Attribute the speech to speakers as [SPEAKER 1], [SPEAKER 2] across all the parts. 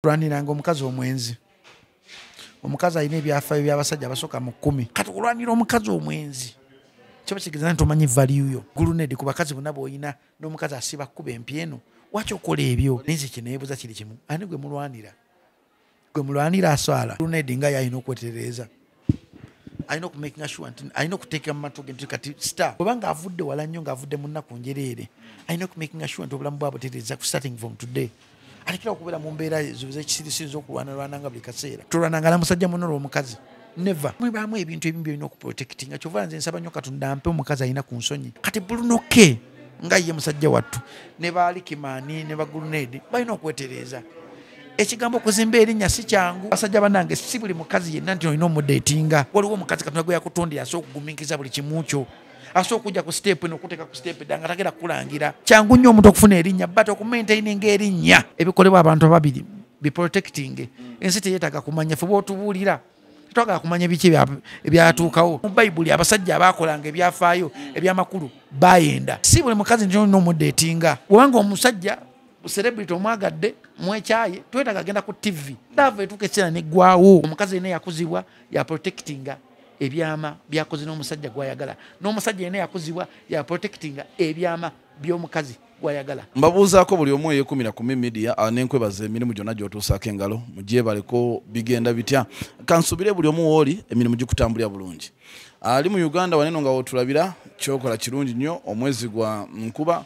[SPEAKER 1] Tulwaniranga omukazi omwenzi. Omukazi alina ebyafaayo by'abasajja abasooka mu 10. Kati kulwanira omukazi omwenzi. Kiba kigeza nti omanyi value yo. Gulunedi ku bakazi bonna bw'olina n'omukazi asiba kuba empya eno. Waki okola ebyo? Ninzi kineebuuza kiri kimu. Ani gwe mulwanira? Gwe mulwanira aswala. Gulunedi nga yalina okwetereeza. Alina okumakinga sure nti alina okuteeka mu matu ge nti kati star. Obanga avudde wala nnyo ng'avudde mu nnaku njereere. Alina okumakinga sure nti obulamu bwabwe butereeza starting from today. Alikira okubeera mu mbeera ez'ekisirisizo okulwanalwana nga buli kaseera. Tulwananga na musajja muno omukazi. Never. Mwebamu ebintu ebimu byolina okuprotectinga. Kyova nze nsaba nnyo Katonda ampe omukazi alina ku nsonyi. Kati Bruno ke nga ye musajja wattu ne ba Rickman ne ba Gulunedi balina okwetereeza. Ekigambo okuzimba erinnya si kyangu. Basajja bannange si buli mukazi yenna nti olina omudeetinga. Waliwo omukazi Katonda gwe yakutondera asobola okugumiikiriza buli kimu kyo. Asobola okujja ku step eno okuteeka ku step edda nga tagenda kukulangira. Kyangu nnyo omuntu okufuna erinnya but okumaintaininga erinnya ebikolebwa abantu ababiri biprotecting. Ensi teyeetaaga kumanya ffe bw'otubuulira. Twagala kumanya biki ebyatuukawo. Mu Bayibuli abasajja abaakolanga ebyafaayo eby'amakulu baayenda. Si buli mukazi nti olina omudeetinga. Bw'obanga omusajja celebrity omwagadde mwekyaye twetaaga agenda ku TV. Lava etuuka ekiseera neggwaawo. Omukazi yenna yakuzibwa ya protectinga ebyama byakoze n'omusajja gwayagala. N'omusajja yenna yakuzibwa ya protectinga ebyama by'omukazi gwayagala.
[SPEAKER 2] Mbabuuzaako buli omu yeekumira ku media n'enkwebaza emirimu gyonna gy'otuusaako engalo mugyebaleko bigenda bitya. Kansubire buli omu wooli emirimu gikutambulira bulungi. Ali mu Uganda waneno nga wotulabira kyokola kirungi nnyo omwezi gwa nkuba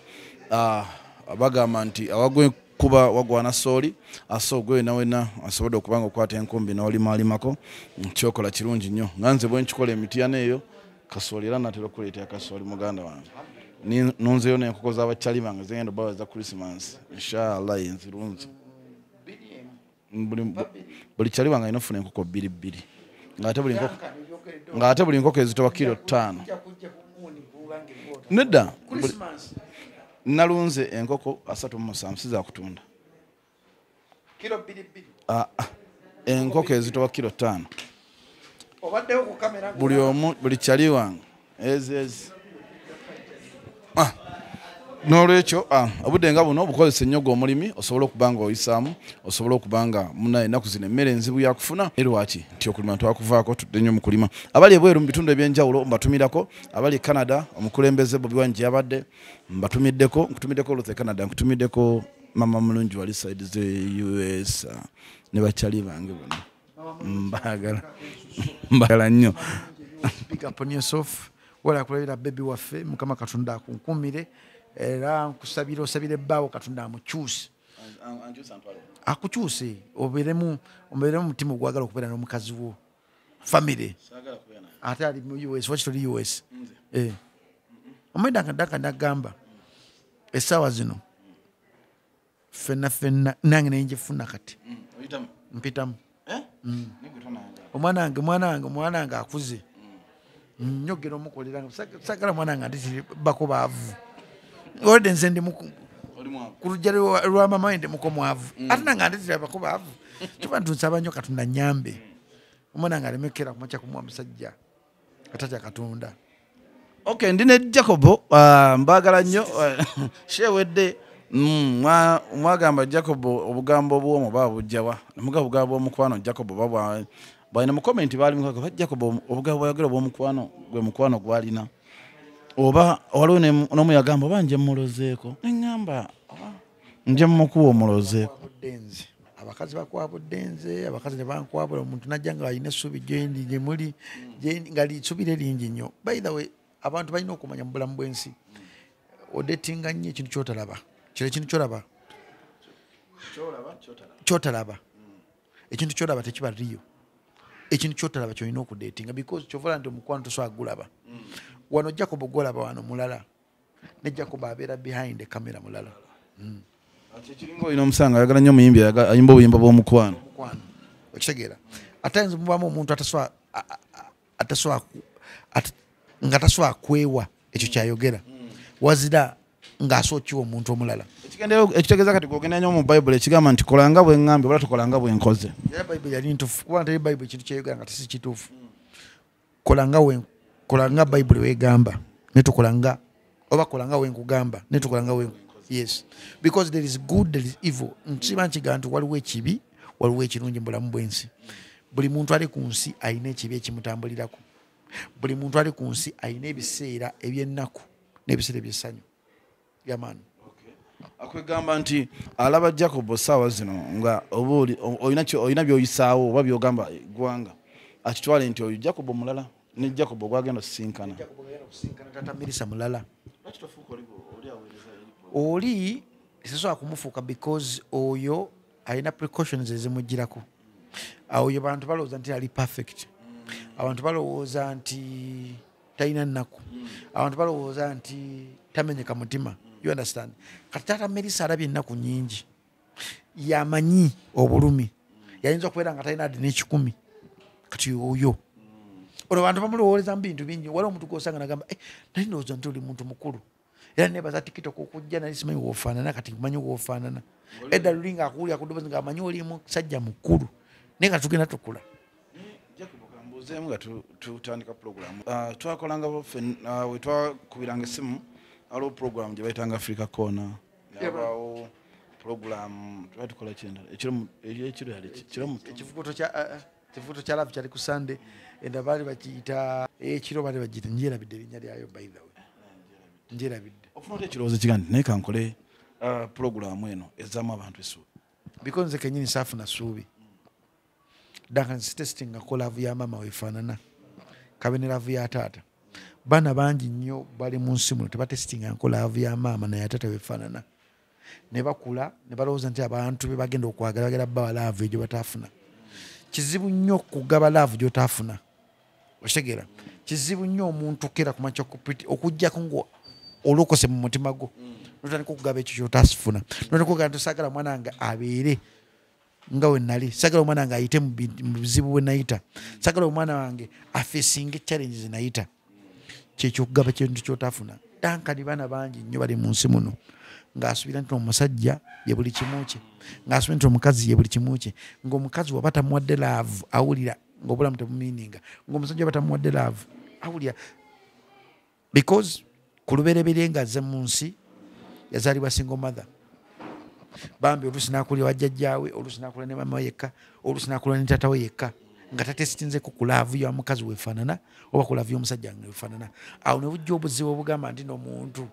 [SPEAKER 2] bagamba nti awagwe kuba wagwana sooli asogwe na wena asobodde okubanga okwata enkumbi n'olimalimako kyokola kirungi nnyo. Nganze bwe nkikola emitiana eyo kasooli era natera okuleetera kasooli muganda wange. Nunzeyo n'enkoko z'abakyali bange zigenda obbawa za Christmas inshallah yenzirunzi. Buli kyali wange alina ofuna enkoko 2 ng'ate buli nkoko ezitowa kilo 5. Nedda nalunze enkoko 37 siza kutunda.
[SPEAKER 1] Kilo 2.
[SPEAKER 2] Enkoko ezitowa kilo 5.
[SPEAKER 1] Obaddewo ku kamera
[SPEAKER 2] buli kyali wange ezi n'olwekyo obudde nga buno obukozesa ennyo omulimi osobola okubanga oyisaamu osobola okubanga munaye ennaku zino emmere enzibu yakufuna erwaki nti okulima twakuvaako tudde nnyo mu kulima. Abali ebweru mu bitundu ebyenjawulo mbatumirako. Abali Canada omukulembeze Bobi Wine yabadde mbatumiddeko. Nkutumiddeko Ruth Canada, nkutumiddeko mama mulungi wali side ze US ne bakyali bange bonna mbagala nnyo.
[SPEAKER 1] Speak up on yourself. Wala kulabira baby waffe Mukama Katonda akunkumire era nkusabira osabire bbaawo Katonda amukyuse. Akukyuse obeeremu mutima ogwagala okubeera n'omukazi wo family. Ate ali mu US waki toli US? Omwedanga nagamba essaawa zino ffenna nange nenjifuna kati mpitamu. Omwana wange akuze nyogera omukolera sagala mwana nga nditi bako baavu ode nze ndi ku lujja lwa mama we ndi muko mwavu ate nanga nditira bako baavu kiba ntunsaba nnyo Katonda nyambe omwana nga alemekera kumakya kumwa musajja atatya Katonda.
[SPEAKER 2] Okay, ndine Jacobo mbagala nnyo shewedde mwagamba Jacobo obugambo bw'omu babujjawa muga bugambo omukwano Jacobo babwa baina mu comment bali mu Jacobo obugambo yagera bw'omukwano gwe mukwano gwalina oba waliwo n'omuyagamba banje mulozeeko ngamba nje mukuwa omulozeeko
[SPEAKER 1] abakazi bakwabuddenze abakazi ne bankwabula omuntu najja nga alina essuubi gye muli nga lisubire lingi nnyo. By the way abantu balina okumanya mu bulamu bw'ensi odetinga nnyo ekintu kyotalaba kiro ekintu kyotalaba ekintu kyolaba tekiba riyo. Ekintu kyotalaba kyolina okudetinga because kyovala nti omukwano tosobola gulaba. Wano Jacob golaba wano mulala ne Jacob abeera behind the camera mulala.
[SPEAKER 2] Kiringo ino musanga ayagala nnyo muyimbi ayimba obuyimba bw'omukwano.
[SPEAKER 1] Okitegeera ate nze mubamu omuntu nga tasobola kwewa ekyo kyayogera wazira ng'asookiwa omuntu omulala.
[SPEAKER 2] Ekitegeeza kati gwogenda nnyo mu Bayibuli ekigamba nti kolanga bwe ŋŋambye wala tokolanga bwe nkoze.
[SPEAKER 1] Era Bayibuli yali ntuufu kuba nti Bayibuli ekintu kyeyogera nga tesi kituufu. Kolanga Bayibuli weegamba ne tukolanga oba kolanga we nkugamba ne tukolanga we. Yes, because there is good, there is evil. Nkiba nkiga nti waliwo ekibi waliwo ekirungi mu bulamu bw'ensi. Buli muntu ali ku nsi alina ekibi ekimutambulirako. Buli muntu ali ku nsi alina ebiseera eby'ennaku n'ebiseera eby'essanyu. Yamaani.
[SPEAKER 2] Akwegamba nti alaba Jacob saawa zino nga olina by'oyisaawo oba by'ogamba eggwanga akitwale nti oyo Jacob mulala ne Jacob gwagenda osisinkana.
[SPEAKER 1] Tata Mirisa mulala. Oli sisobola kumufuuka because oyo alina precautions ezimugirako. Oyo bantu balowooza nti ali perfect. Abantu balowooza nti talina nnaku. Abantu balowooza nti tamenyeka mutima. You understand? Kati Tata Mirisa alabye ennaku nnyingi. Yamanyi obulumi. Yayinza okubeera nga talina n'ekikumi. Kati oyo. Olwo abantu bamulowooleza mu bintu bingi. Waliwo omuntu gw'osanga n'agamba nali ndowooza nti oli muntu mukulu. Era nebaza TikTok okujja nali simanyi w'ofaanana kati mmanyi w'ofaanana. Edda luli ng'akuwulira ku ddoboozi ng'amanyi oli musajja mukulu. Naye nga tugenda tukula.
[SPEAKER 2] Kambuuzeemu nga tutandika puroguramu. Twakolanga we twakubiranga essimu waliwo puroguramu gye bayitanga Africa Corner. Nabaawo puroguramu twali tukola kyendala
[SPEAKER 1] ekivuto kya Love kyali ku Sunday enda baali bakiyita ekiro baali bagiyita njerabidde erinnya lyayo by the way. Njerabidde.
[SPEAKER 2] Ofuna oti ekirowoozo kiga nti naye kankole puroguramu eno ezzaamu abantu essuubi.
[SPEAKER 1] Because nze kennyini saafuna ssuubi. Daka nsitesitinga ko laavu ya maama weefaanana. Kabe ne laavu ya taata. Baana bangi nnyo bali mu nsi muno tebatesitinga nko laavu ya maama naye taata weefaanana. Ne bakula ne balowooza nti abantu be bagenda okwagala bagenda bbawa laavu egyo bataafuna. Kizibu nnyo okugaba laavu gy'otaafuna. Otegeera? Kizibu nnyo omuntu okera ku makya okuggyako ngo olokose mu mutima gwo. Notandika okugaba ekyo ky'otaasifuna. Notandika okugamba nti saagala omwana wange abeere nga we nali. Saagala omwana wange ayite mu bizibu bwe nayita. Saagala omwana wange afeesinge challenge ze nayita. Kyekyo kintu ky'otaafuna. Dankani baana bangi nnyo bali mu nsi muno ng'asuubira nti omusajja ye buli kimu kye, ng'asuubira nti omukazi ye buli kimu kye, ng'omukazi waba tamuwadde laavu awulira ng'obulamu tebumiininga, ng'omusajja waba tamuwadde laavu awulira. Because ku lubereberye ng'azze mu nsi yazaalibwa single mother. Bambi oluusi n'akulira wa jjajjaawe, oluusi n'akulira ne maama we yekka, oluusi n'akulira ne taata we yekka nga tatesitinzeko ku laavu ya mukazi weefaanana oba ku laavu y'omusajja nga weefaanana. Awo ne bujja obuzibu obugamba nti n'omuntu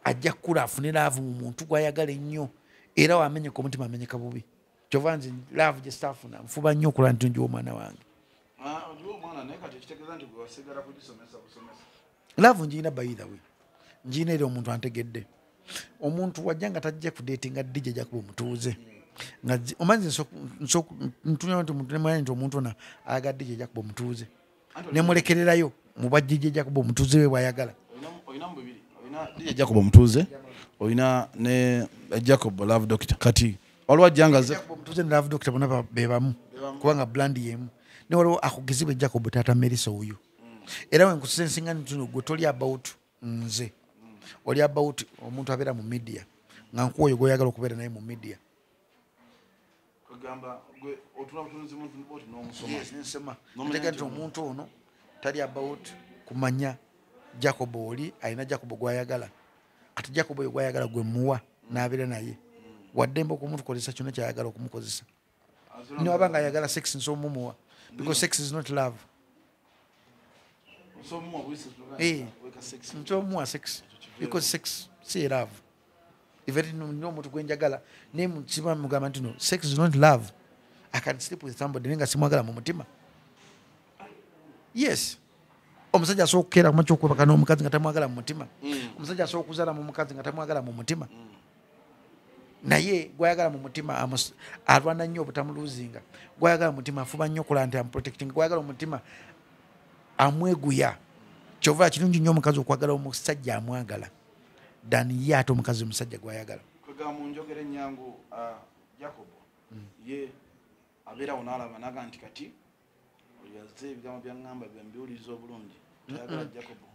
[SPEAKER 1] ajja kukula afune laavu mu muntu gw'ayagala ennyo era wamenyeka omutima amenyeka bubi. Kyova nze laavu gye sitaafuna nfuba nnyo okulaba nti njiwa omwana wange. Laavu njiina by the way. Njiina era omuntu antegedde. Omuntu wajja nga tajja kudeetinga DJ Jacob Omutuuze. Omanyi ntunywa nti omuntu ona ayagadde DJ Jacob Omutuuze. Ne mulekererayo mu bwa DJ Jacob Omutuuze we bw'ayagala.
[SPEAKER 2] DJ Jacob Omutuuze olina ne Jacob Love Doctor. Kati waliwo ajjanga ze
[SPEAKER 1] Jacob Omutuuze ne Love Doctor bonna be bamu kubanga brand yemu. Ne waliwo akugizibwa Jacob Taata Mirisa oyo. Era we nkusensinga nti gwe toli about nze. Oli about omuntu abeera mu media nga nkuoyo gw'oyagala okubeera naye mu media.
[SPEAKER 2] Kugamba gwe otula butunzi muntu boti n'omusoma.
[SPEAKER 1] Yes, nsema. Ntegeka nti omuntu ono tali about kumanya Jacob oli alina Jacob gw'ayagala. Kati Jacob oyo gw'ayagala gwe muwa n'abeera naye. Waddembe okumutukozesa kyonna ky'ayagala okumukozesa. Ne wabanga ayagala sex nsomumuwa. Because sex is not love. Nsomumuwa sex. Because sex si love. If it no omuntu gwenjagala ne mukiba mugamba nti no sex is not love. I can sleep with somebody nenga simwagala mu mutima. Yes. Omusajja asobola okukeera ku makya okwebaka n'omukazi nga tamwagala mu mutima. Omusajja asobola okuzaala mu mukazi nga tamwagala mu mutima. Naye gwayagala mu mutima alwana nnyo obutamuluuzinga. Gwayagala mu mutima afuba nnyo okola nti protecting. Gwayagala mu mutima amweguya. Kyova kirungi nnyo omukazi okwagala omusajja amwagala dani ye ate omukazi omusajja gwayagala.
[SPEAKER 2] Kwegamba mu njogera ennyangu Jacob ye abeerawo n'alaba naga nti kati oyaze ebigambo byaŋŋamba byambiwuliriza obulungi.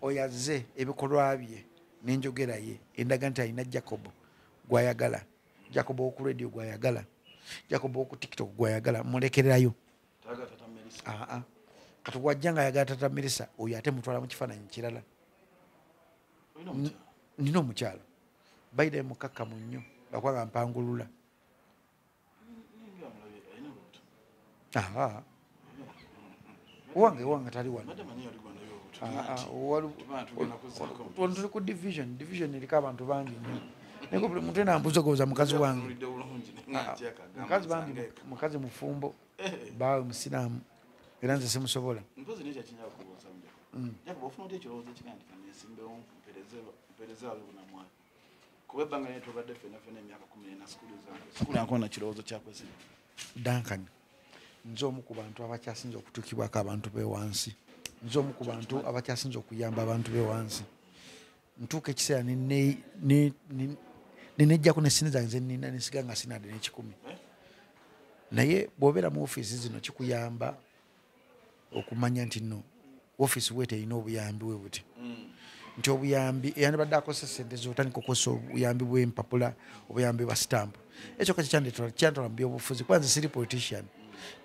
[SPEAKER 2] Oyaze
[SPEAKER 1] ebikolwa bye n'enjogera ye endaga nti alina Jacob gwayagala. Jacob oku radio gwayagala. Jacob oku TikTok gwayagala. Mulekererayo. Kati wajja nga ayagala Taata Mirisa oyo ate mutwala mu kifaananyi kirala. Nina omukyala baida mukakkamu nnyo bakwanga mpangulula. Wange tali wano. Tuli ku division eriko abantu bangi nnyo. Naye buli muntu ena ambuuza goza mukazi wange. Mukazi bangi, mukazi mufumbo, baawe musiraamu era nze simusobola. Duncan, nze omu ku bantu abakyasinza okutuukibwako abantu b'ewansi. Nze omu ku bantu abakyasinza okuyamba abantu b'ewansi. Ntuuka ekiseera nenejjako n'essini zange ze nnina nesiga nga sinadde n'ekikumi. Naye bw'obeera mu ofiisi zino kikuyamba okumanya nti no ofiisi bwete erina obuyambi bwe buti. Nti obuyambi eyandibadde akozesa ssente z'otandika okukozesa obuyambi bw'empapula, obuyambi bwa sitampu. Ekyo kyantwala mu byobufuzi kuba nze siri politician.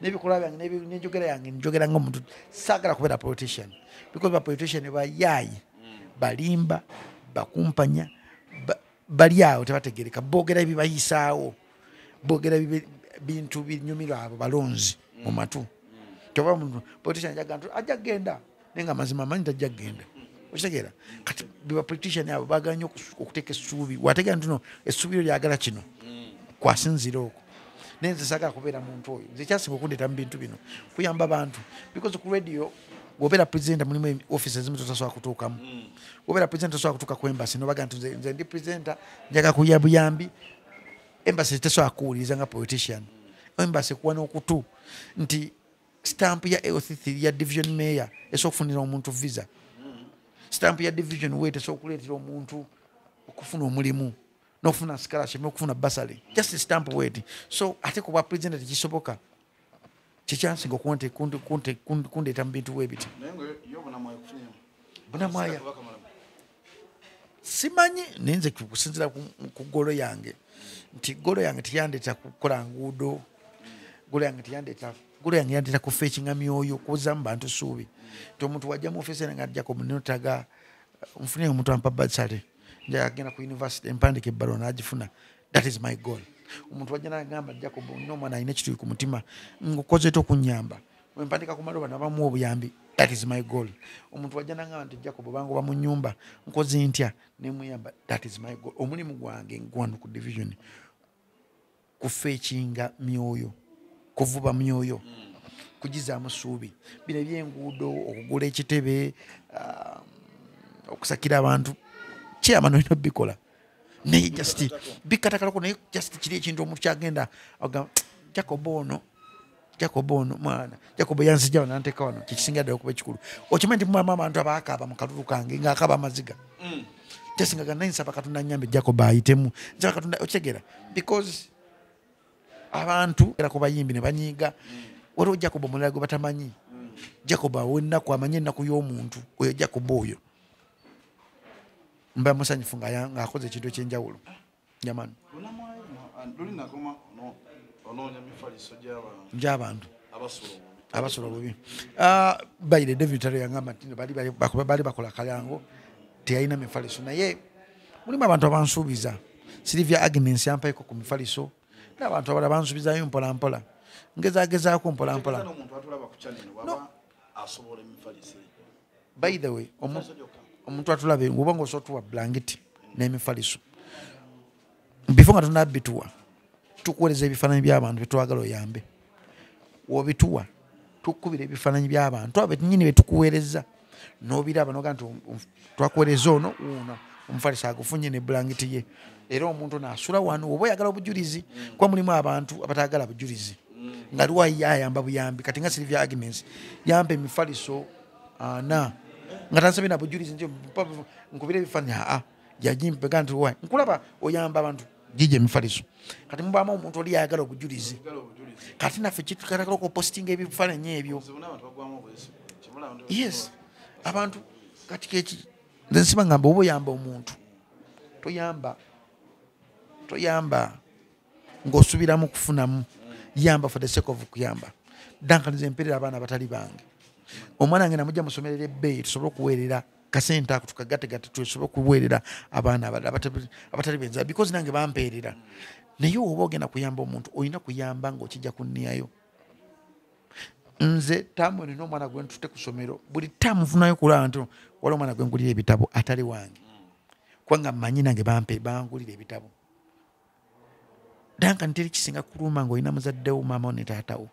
[SPEAKER 1] N'ebikolwa byange n'enjogera yange njogera ng'omuntu saagala kubeera politician. Because ba politician bayaayi, balimba, bakumpanya, bali awo tebategereka, boogera ebibayisaawo, boogera bintu binyumirwa abo balonzi mu matu. Toba omuntu politician ajja kgenda naye nga mazima amanyi tajja kgenda. Okitegeera kati biba politician abo baagala nnyo okuteeka essuubi. Wategeera nti no essuubi lyagala kino kwasinzira okwo. Naye nze saagala kubeera muntu oyo. Nze kyasinga okundeeta mu bintu bino kuyamba abantu because ku radio bw'obeera purezidenta mulimu ofiisi ezimu totasobola kutuukamu. Bw'obeera purezidenta tosobola kutuuka ku embasi nobaga nti nze ndi purezidenta njaga kuya buyambi. Embasi tesobola kuwuliriza nga politician. Embasi kuwa n'okutu nti stamp ya L3 ya division mayor esobola okufunira omuntu visa. Stamp ya division weight esobola okuleetera omuntu okufuna omulimu n'okufuna scholarship n'okufuna bursary. Just stamp weight. So ate ku bwa president tekisoboka. Kikyansinga kundeeta mu bintu bwe biti. Bunamwaya simanyi naye nze kusinzira ku golo yange nti golo yange teyandeeta kukola nguudo. Golo yange yandeeta kufeekinga myoyo kuza mu bantu ssuubi. Nti omuntu wajja mu ofiisi nga ajjako munotaga nfunire omuntu ampa bursary nja agenda ku university empandika ebbaluwa n'agifuna. That is my goal. Omuntu wajja n'agamba ajjako n'omwana alina ekituuyi ku mutima ngokozeeta okunnyamba empandika ku maloba nabamu obuyambi. That is my goal. Omuntu wajja n'agamba nti ajjako bw'obanga oba mu nnyumba nkoze ntya nemuyamba. That is my goal. Omulimu gwange gwano ku division kufeekinga myoyo, kuvuba myoyo, kugizaamu ssuubi. Bino ebyenguudo, okugula ekitebe, okusakira abantu chairman olina bikola naye just bikatakalako naye just kiri ekintu omuntu kyagenda Jacob ono mwana Jacob yanzija wananteeka wano kikisinga ddala okuba ekikulu. Okimanyi nti mumaama abantu abaakaaba mu kalulu kange ng'akaaba amaziga tesingaga naye nsaba Katonda nnyambe Jacob ayitemu nsaba Katonda okitegeera because abantu era ku bayimbi ne banyiiga waliwo Jacob omulala gwe batamanyi. Jacob awennaku amanyi ennaku y'omuntu oyo Jacob oyo mba musanyufu ng'akoze ekintu ekyenjawulo jamani. Gy'abantu abasula obubi bayire David Taro yangamba nti bali bakola kalango teyalina mifaliso naye mulimu abantu abansuubiza. Silivia Agnes yampaiko ku mifaliso n'abantu abalala bansuubizayo mpolampola ngezagezaako mpolampola. By the way omuntu atulabe oba ng'osobola tuwa blanketi n'emifaliso before nga tunabituwa tukuweereza ebifaananyi by'abantu betwagala oyambe. Wobituwa tukubira ebifaananyi by'abantu abo nnyini betukuweereza n'obiraba noga nti twakuweereza ono omufaliso agufunye ne blanketi ye era omuntu n'asula wano oba oyagala obujulizi kuba mulimu abantu abataagala bujulizi nga liwa yayamba buyambi. Kati nga Silvia Agnes yampa emifaliso ana nga tansabye na bujulizi nti nkubira ebifaananyi yagimpega nti wa nkulaba oyamba abantu gije emifaliso. Kati mubaamu omuntu oli yayagala obujulizi kati naffe kitukalagala okupostinga ebifaananyi ebyo. Yes abantu kati keki nze nsiba ngamba oba oyamba omuntu toyamba ng'osubiramu kufunamu. Yamba for the sake of kuyamba. Dankaniza emperera abaana abatali bange. Omwana wange namujja musomerera ebbeeyi tusobole okuweerera kasente ako tukagategate tusobole okuweerera abaana abatali benza because nange bampeerera. Naye oba ogenda kuyamba omuntu olina kuyamba ng'okijja kunniyayo. nze tamu nina omwana gwe ntutte ku ssomero buli tamu nfunayo kulaba nti waliwo omwana gwe ngulira ebitabo atali wange kubanga mmanyi nange bangulira ebitabo danka nteri kisinga kuluma ng'olina muzaddewo maama ne taatawo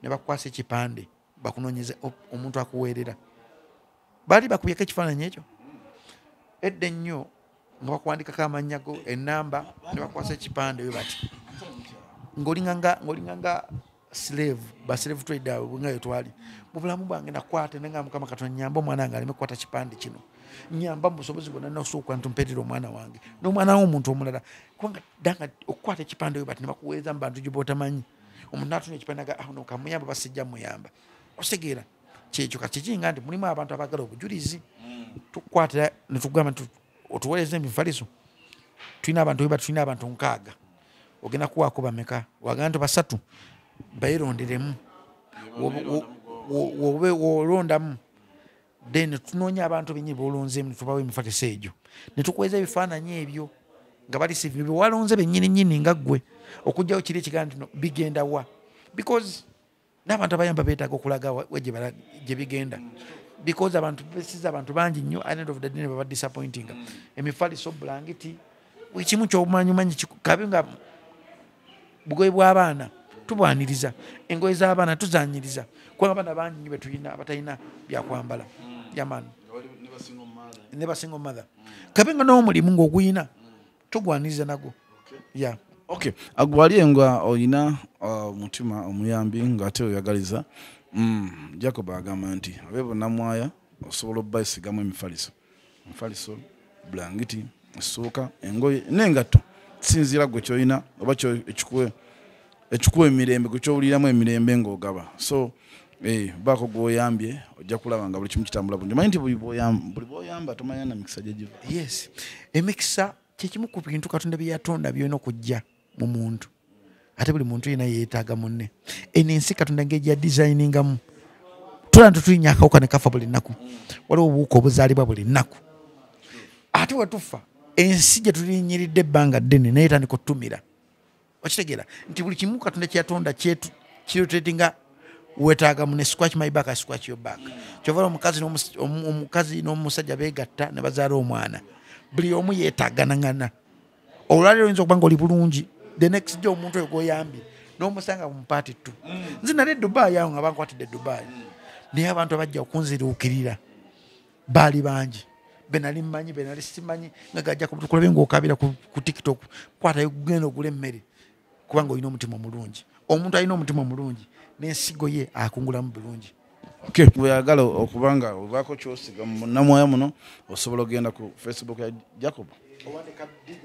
[SPEAKER 1] ne bakukwasa ekipande bakunoonyeze omuntu akuweerera baali bakubyeko ekifaananyi ekyo edda ennyo nga bakuwandikako amannya go ennamba ne bakukwasa ekipande we bati ng'olinganga slave baslave trade awo nga twali mu bulamu bwange nakwata nenga mukama Katonda nyamba omwana wange aleme kukwata kipande kino nyamba mu busobozi bwonna nakusooka ntumpeerera omwana wange n'omwana w'omuntu omulala kubanga danga okukwata ekipande we bati ne bakuweereza mu bantu gye b'otamanyi omuntu n'atuna ekipande aga no kamuyamba basijja muyamba osegeera kyekyo kakikinga nti mulimu abantu abaagala obujulizi tukwatira ne tugamba nti otuweereza emifaliso tulina abantu we bati tulina abantu 6 ogenda kuwaako bameka wagamba nti 3 bayironderemu wolondamu then tunoonya abantu benyi bolonzeemu ne tubawo emifaliso egyo ne tukweza ebifaananyi ebyo nga bali sivi bewalonze bennyininyini nga ggwe okugjawo kiri ekigambo nti bigenda wa because n'abantu abayamba beetaaga okulaga gye bigenda because abantu besiza abantu bangi nnyo at the end of the day ne baba disappointing emifaliso bulangiti buli kimu ky'obumanyimanyi kabi nga bugoye bw'abaana tubwaniriza engoye z'abaana tuzanyiriza kubanga abaana bangi nnyo betulina abatalina byakwambala yamaani ne basingle mother kabi nga n'omulimu ng'oguyina tugwaniriza nagwo ya
[SPEAKER 2] okay agwali nga oyina mutima omuyambi ng'ate oyagaliza Jacob agamba nti abeebo namwaya osobola obbayisigamu emifaliso bulangiti essuuka engoye n'engatto kisinziira gwe ky'olina oba ekikuwa emirembe gwe ky'owuliramu emirembe ng'ogaba so baako gw'oyambye ojja kulaba nga buli kimu kitambula bulungi manyi nti buli bw'oyamba tomanya na mikisa gye giva
[SPEAKER 1] yes emikisa kyekimu ku bintu Katonda bye yatonda byolina okujja mu muntu ate buli muntu yena yeetaaga munne eno ensi Katonda ng'ejja designingamu tulaba tutulinya akawuka ne kafa buli nnaku waliwo obuwuka obuzaalibwa buli nnaku ate wetufa ensi gye tulinnyiridde ebbanga ddene naye etandika otutumira okitegeera nti buli kimu Katonda kyeyatonda kirotetinga weetaaga mu ne scratch my back scratch your back kyova omukazi n'omusajja beegatta ne bazaala omwana buli omu yeetaaganangana olwaliro oyinza okuba nga oli bulungi the next day omuntu oyo gw'oyambye n'omusanga mu paati 2 nze nali Dubai awo nga bankwatidde Dubai naye abantu abajja okunziruukirira baali bangi benali mmanyi benali simanyi nga gajja kulabe ng'okabira ku TikTok kwatayo genda ogula emmere kubanga olina omutima omulungi omuntu alina omutima omulungi n'ensigo ye akungulamu bulungi
[SPEAKER 2] okay bweyagala okubanga obaako kyosiga mu namwaya muno osobola ogenda ku Facebook ya Jacob
[SPEAKER 1] owandika DJ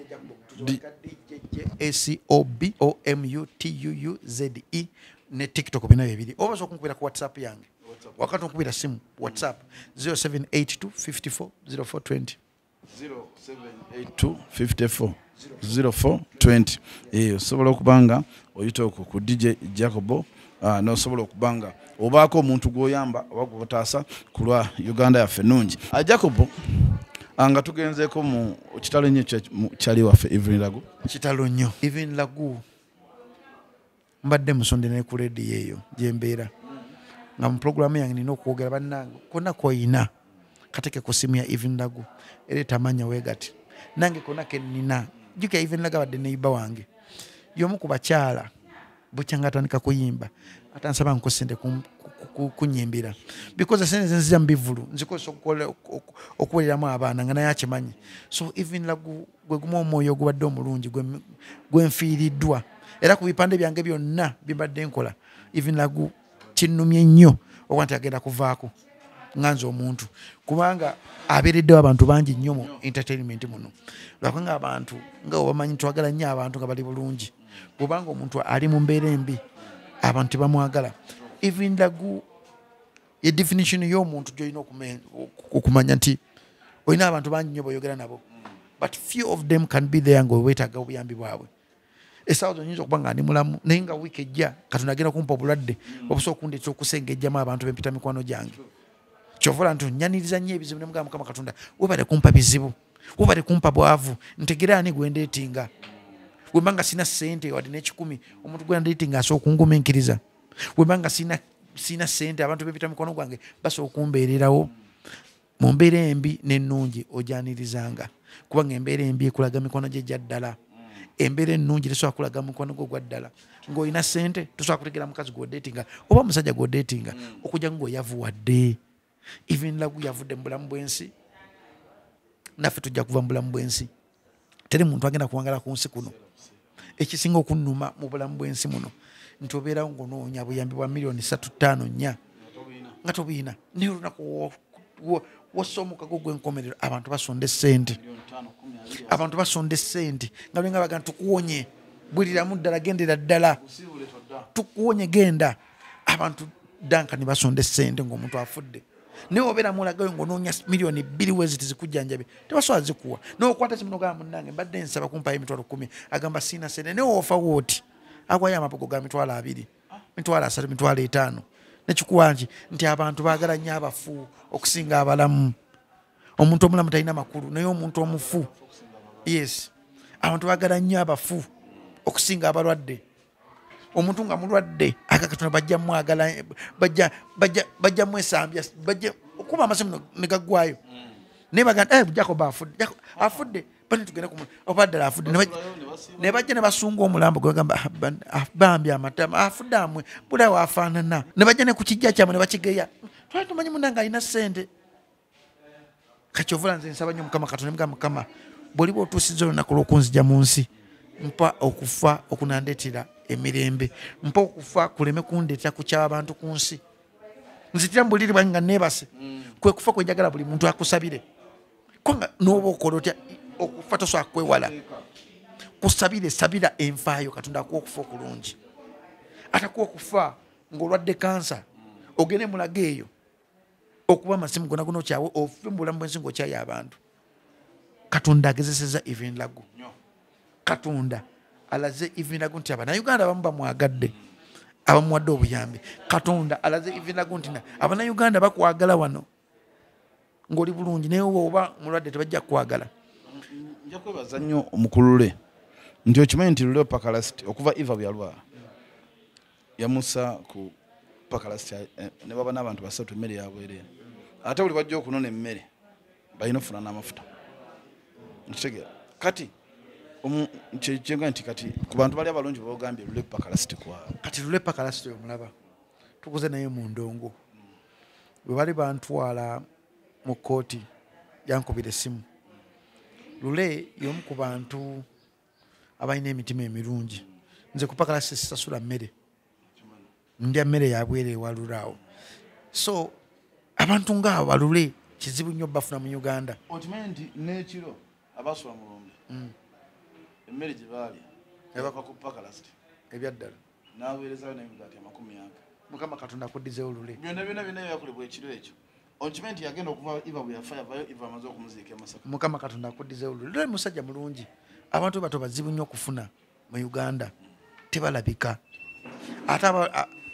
[SPEAKER 1] ACOBOMUTUUZE ne TikTok bina bibiri obaso okunkubira ku WhatsApp yange wakati onkubira simu WhatsApp 0782 54 0420
[SPEAKER 2] 0782 54 0420 osobola okubanga oyita okwo ku DJ Jacob nosobola okubanga obaako omuntu gw'oyamba oba gw'otaasa ku lwa Uganda yaffe ennungi Jacob nga tugenzeeko mu kitalo nnyo kyali waffe Evelyn Lagu
[SPEAKER 1] kitalo nnyo Evelyn Lagu mbadde musonde ne ku ledi eyo gye mbeera nga mu programu yange nina okwogera bannange konna koyina kateke ku simu ya Evelyn Lagu era tamanya weegati nange konna ke nina jjuka Evelyn Lagu abadde neiba wange y'omu ku bakyala bukyanga atandika kuyimba atansaba nkosente kunyimbira because sente nzija mbivulu nzikosa okuwuliramu abaana nga naye akimanyi so Evelyn Lagu gwe gumu omwoyo ogubadde omulungi gwenfiiriddwa era ku bipande byange byonna bibadde nkola Evelyn Lagu kinnumye nnyo okuba nti agenda kuvaako nga nze omuntu kubanga abeereddewo abantu bangi nnyo mu entertainment muno lwakubanga abantu nga obamanyi twagala nnyo abantu nga bali bulungi kubanga omuntu ali mu mbeera embi abantu tebamwagala Evelyn Lagu ye definition y'omuntu gy'olina okumanya nti olina abantu bangi nnyo boyogera nabo but few of them can be there ng'oweetaaga obuyambi bwabwe essaawa zonyinza okuba nga ndi mulamu naye nga wiiki ejja Katonda agenda kumpa obulwadde obusobola okundeetera okusengejjamu abantu b'empita mikwano gyange kyovola nti onnyaniriza nnyo ebizibu ne mugamba Mukama Katonda webale kumpa bizibu webale kumpa bwavu ntegera ani gwe ndeetinga wemba nga sina ssente wadde n'ekikumi omuntu gwe ndeetinga asobola okungumiikiriza wemba nga sina sina sente abantu bepita mikono gwange basobola okumbeererawo mu mbeera embi n'ennungi ojanirizanga kubanga embeera embi ekulaga mikono gye gya ddala embeera ennungi tesobola kulaga mukono gwo gwa ddala ng'olina sente tosobola kutegera mukazi gw'odeetinga oba musajja gw'odeetinga okujja ng'oyavuwadde even lagu yavudde mu bulamu bw'ensi naffe tujja kuva mu bulamu bw'ensi teri muntu agenda kuwangala ku nsi kuno ekisinga okunnuma mu bulamu bw'ensi muno nti obeerawo ng'onoonya buyambi bwa miliyoni 3-5-4 nga tobiina naye olunaku wassa omukago gw'enkomerero abantu basonda essente abantu basonda essente nga lwenga baga tukuwonye bwiriramu ddala gendera ddala tukuwonye genda abantu dankani basonda essente ng'omuntu afudde naye obeera mulagayo ng'onoonya miliyoni 2 weziti zikujjanjabe tebasobola zikuwa naye okwata kimino gamba munnange mbadde nsaba kumpayo emitwalo 10 agamba siina sente naye ofa wooti agwayo amapogo ga mitwalo 2 mitwalo 3 mitwalo 5 nekikuwangi nti abantu baagala nnyo abafu okusinga abalamu omuntu omulamu talina makulu naye omuntu omufu yes abantu baagala nnyo abafu okusinga abalwadde omuntu nga mulwadde akakatonda bajja mwagala bajja mwesambya bajja okuba amasimu ne gaggwayo naye bagamba Jacob afudde bani tugenda oba ddala afudde ne bajja ne basunga omulambo gwe bagamba bambi amatama afudde amwe bula waafaanana ne bajja ne ku kijja kyamwe ne bakigeya twali tumanyi munange alina ssente kakyovula nze nsaba nnyo Mukama Katonda mugamba Mukama bw'oliba otuusizza olunaku lw'okunzija mu nsi mpa okufa okunandeetera emirembe mpa okufa kuleme kundeetera kukyaba abantu ku nsi nzitira mu buliri bwange nga neebase kwe kufa kwejagala buli muntu akusabire konga n'oba okola otya okufa tosobola kwewala kusabire sabira enfaayo Katonda akuwa okufa okulungi atakuwa okufa ng'olwadde kansa ogende mulaga eyo okuba amasimu gonna gonna okyawe ofe mu bulamu bw'ensi ng'okyaye abantu Katonda agezesezza even lagu Katonda alaze even lagu nti Abannayuganda abamu bamwagadde abamuwadde obuyambi Katonda alaze even lagu nti Abannayuganda bakwagala wano ng'oli bulungi naye oba mulwadde tebajja kukwagala.
[SPEAKER 2] Nja kwebaza nnyo omukulule nti okimanyi nti luleo Pakalasiti okuva Eva byalwala yamusa ku Pakalasiti ne baba n'abantu basatu emmere yabwerere ate buli bajja okunona emmere balina ofuna n'amafuta nkitegera kati kyenga nti kati ku bantu bali abalungi boogambye luleo Pakalasiti kwabo
[SPEAKER 1] kati luleo Pakalasiti omulaba tukuze naye mu ndongo bwe bali bantwala mu kooti yankubira essimu lule y'omu ku bantu abalina emitima emirungi nze ku Pakalasiti sisasula mmere ndya mmere yabwere ewalulaawo so abantu ng'abo balule kizibu nnyo bafuna mu Uganda
[SPEAKER 2] okimanyi nti n'ekiro abasula mu lumbe emmere gye baalya ebava ku Pakalasiti
[SPEAKER 1] ebyaddala
[SPEAKER 2] n'aweerezayo n'emigaati 40
[SPEAKER 1] Mukama Katonda akuddizeewo lule
[SPEAKER 2] byonna yakolebwa ekiro ekyo okimanyi nti yagenda okuva Eva bwe yafa yavayo Eva amaze okumuziika e Masaka
[SPEAKER 1] Mukama Katonda akuddizeewo lule lule musajja mulungi abantu bato bazibu nnyo okufuna mu Uganda tebalabika ate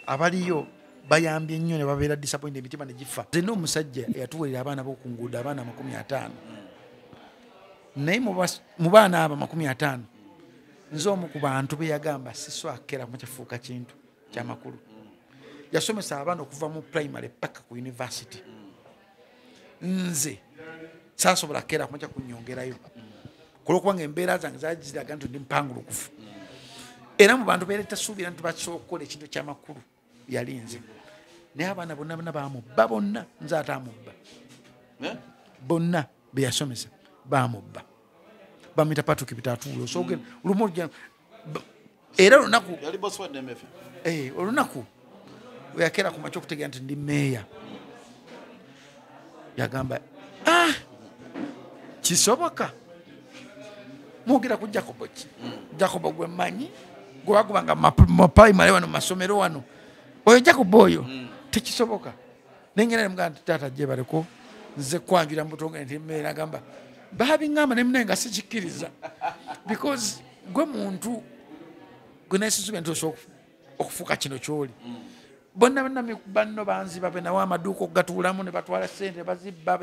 [SPEAKER 1] abaliyo bayambye nnyo ne babeera disappointed emitima ne gifa nze n'omusajja eyatuweerera abaana b'okunguudo abaana 50 naye mu baana abo 50 nze omu ku bantu be yagamba siswakera mu kifuuka kintu kyamakulu yasomesa abaana okuva mu primary paka ku university nze saasobola kera kumaca kunyongerayo kulwokubanga embeera zange zaali ziraga nti ndi mpangulukufu era mu bantu beera tasuubira nti basobola okukola ekintu kyamakulu yali nze naye abaana bonna bamubba bonna nze ate amubba bonna be yasomesa bamubba bamuyita Patrick Bitatuulo sogenda lumu era olunaku weyakera ku maca okutegera nti ndi meeya yagamba kisoboka mwogera ku Jacobo ki Jacobo gwe mmanyi gwe wagubanga mu primary wano mu masomero wano oyo Jacobo oyo tekisoboka nengera nemugamba nti taata gye baleko nze kwanjula mutonge nti mmeera agamba babiŋŋamba ne munenga sikikkiriza because gwe muntu gwe naesisuubira nti osobola okufuuka kino kyoli bonna banno banziba be nawo amaduuka okugatuulamu ne batwala ssente ne bazibba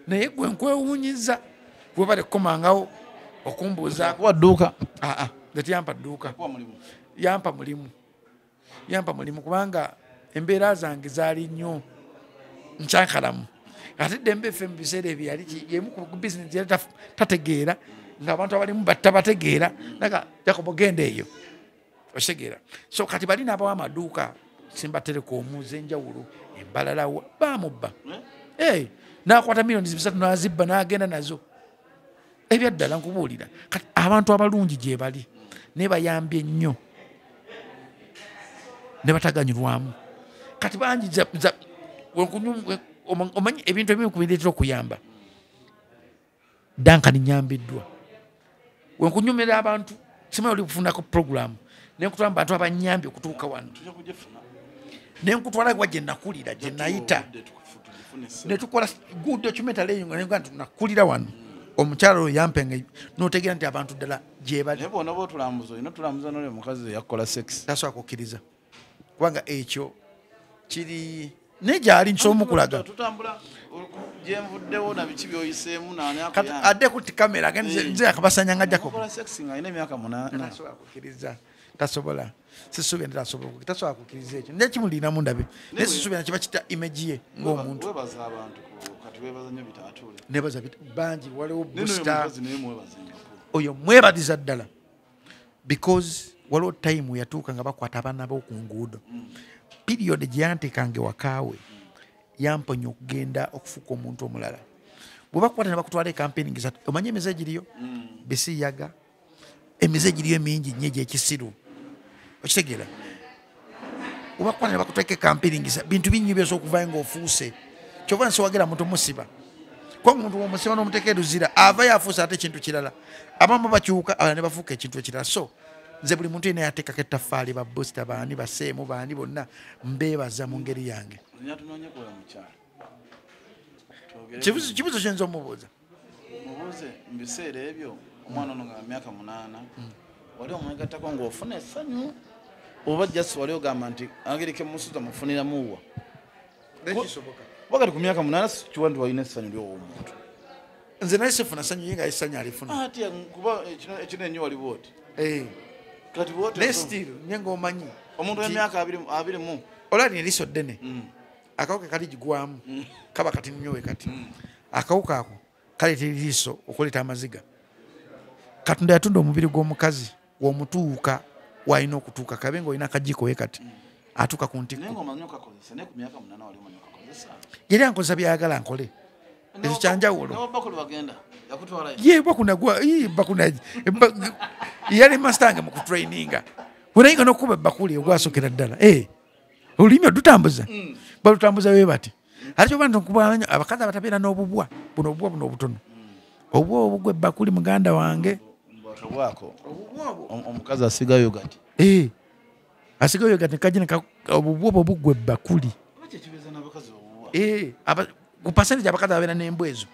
[SPEAKER 1] naye gwe nkwewuunyiza gwe bale kukomangawo okumbuuzaako
[SPEAKER 2] dduuka
[SPEAKER 1] nga tiyampa dduuka yampa mulimu kubanga embeera zange zaali nnyo nkyankalamu ate Dembe ffe mu biseera ebyo yali yemu ku bizinesi yali tategeera ng'abantu abalimu tabategeera naga Jacob genda eyo osegeera so kati bali n'abawa amaduuka Simba Telecom z'enjawulo embalala baamubba n'akwata milioni 3 n'azibba n'agenda nazo ebyaddala nkubuulira kati abantu abalungi gye bali ne bayambye nnyo ne bataganyulwamu kati bangi omanyi ebintu ebimu kubireetera okuyamba Duncan nyambiddwa wenkunyumira abantu simanyi oli kufunako programu nenkutwala mu bantu abanyambye okutuuka wano nenkutwala gye nakulira gye nayita netukola good documentary nga nakulira wano omukyala oyo yampenga n'otegeera nti abantu ddala gye bali
[SPEAKER 2] naye bona bootulambuza olina tulambuza n'olyo omukazi eyakukola sex
[SPEAKER 1] tasobola kukkiriza kubanga ekyo kiri naye gyali nsobola mukulaga
[SPEAKER 2] tutambula gyenvuddewo na biki byoyiseemu
[SPEAKER 1] adde kuti kamera nze akabasanya nga Jacob
[SPEAKER 2] sex nga alina emyaka 8
[SPEAKER 1] tasobola kukkiriza tasobola sisuubira nti tasobola kukkiriza ekyo naye kimulinamu ndabe naye sisuubira kiba kita image ye ng'omuntu
[SPEAKER 2] webaza abantu kati webaza nnyo bitaatule
[SPEAKER 1] nebaza bangi waliwo booster oyo mwebaliza ddala because waliwo time yatuuka nga bakwata abaana b'oku nguudo period gye yanteekanga ewakaawe yamponya okugenda okufuuka omuntu omulala bwe bakukwata ne bakutwala ekampeni ngisatu omanye emize giriyo bisiyaga emize giriyo mingi nnyo egyekisiru okitegeera bwe bakukwata ne bakutwala ekampeni ngisa bintu binnyo byosa okuvayo ng'ofuuse kyova nsiwagira muntu musiba kwa muntu omusiba n'omuteeka eruzira ava yafuusa ate ekintu kirala abamu bakyuka abalala ne bafuuka ekintu ekirala so nze buli muntu yena yateekako ettaffaali babusita baani baseemu baani bonna mbeebaza mu ngeri yange kibuzo kyenza omubuuza
[SPEAKER 2] mubuuze mu biseera ebyo omwana ono nga myaka 8 wali omwegattako ng'ofuna essanyu oba jasi wali ogamba nti angerike musuza mufuniramuwa wakati ku myaka 8 kiwa nti walina essanyu ly'owomuntu
[SPEAKER 1] nze naye sifuna ssanyu ye nga essanyu alifuna
[SPEAKER 2] ati kuba ekino ennyo waliwo oti kati
[SPEAKER 1] naye still nye ng'omanyi
[SPEAKER 2] omuntu w'emyaka 20
[SPEAKER 1] olwali eriiso ddene akawuka kali gigwamu kaba kati nnyo we kati akawuka ako kaleeta eriiso okuleeta amaziga Katonda yatunda omubiri gw'omukazi w'omutuuka w'alina okutuuka kabe ng'olina akajiiko we kati atuuka ku ntikko yali ankozesa byayagala nkole ekyo kyanjawulo ye bakunagwa yali mastange mu kutraininga wenayinga n'okuba ebbakuli ogwasokera ddala olulimi odutambuza balutambuza we bati ate kyoba nti okubanya abakazi abatabeera n'obubwa buno obutono obubwa obugwa ebbakuli muganda wange
[SPEAKER 2] omukazi asigayo gati
[SPEAKER 1] asigayo gati nekagina obubwa obwo bugwa ebbakuli ku percentage abakazi ababeera n'embwa ezo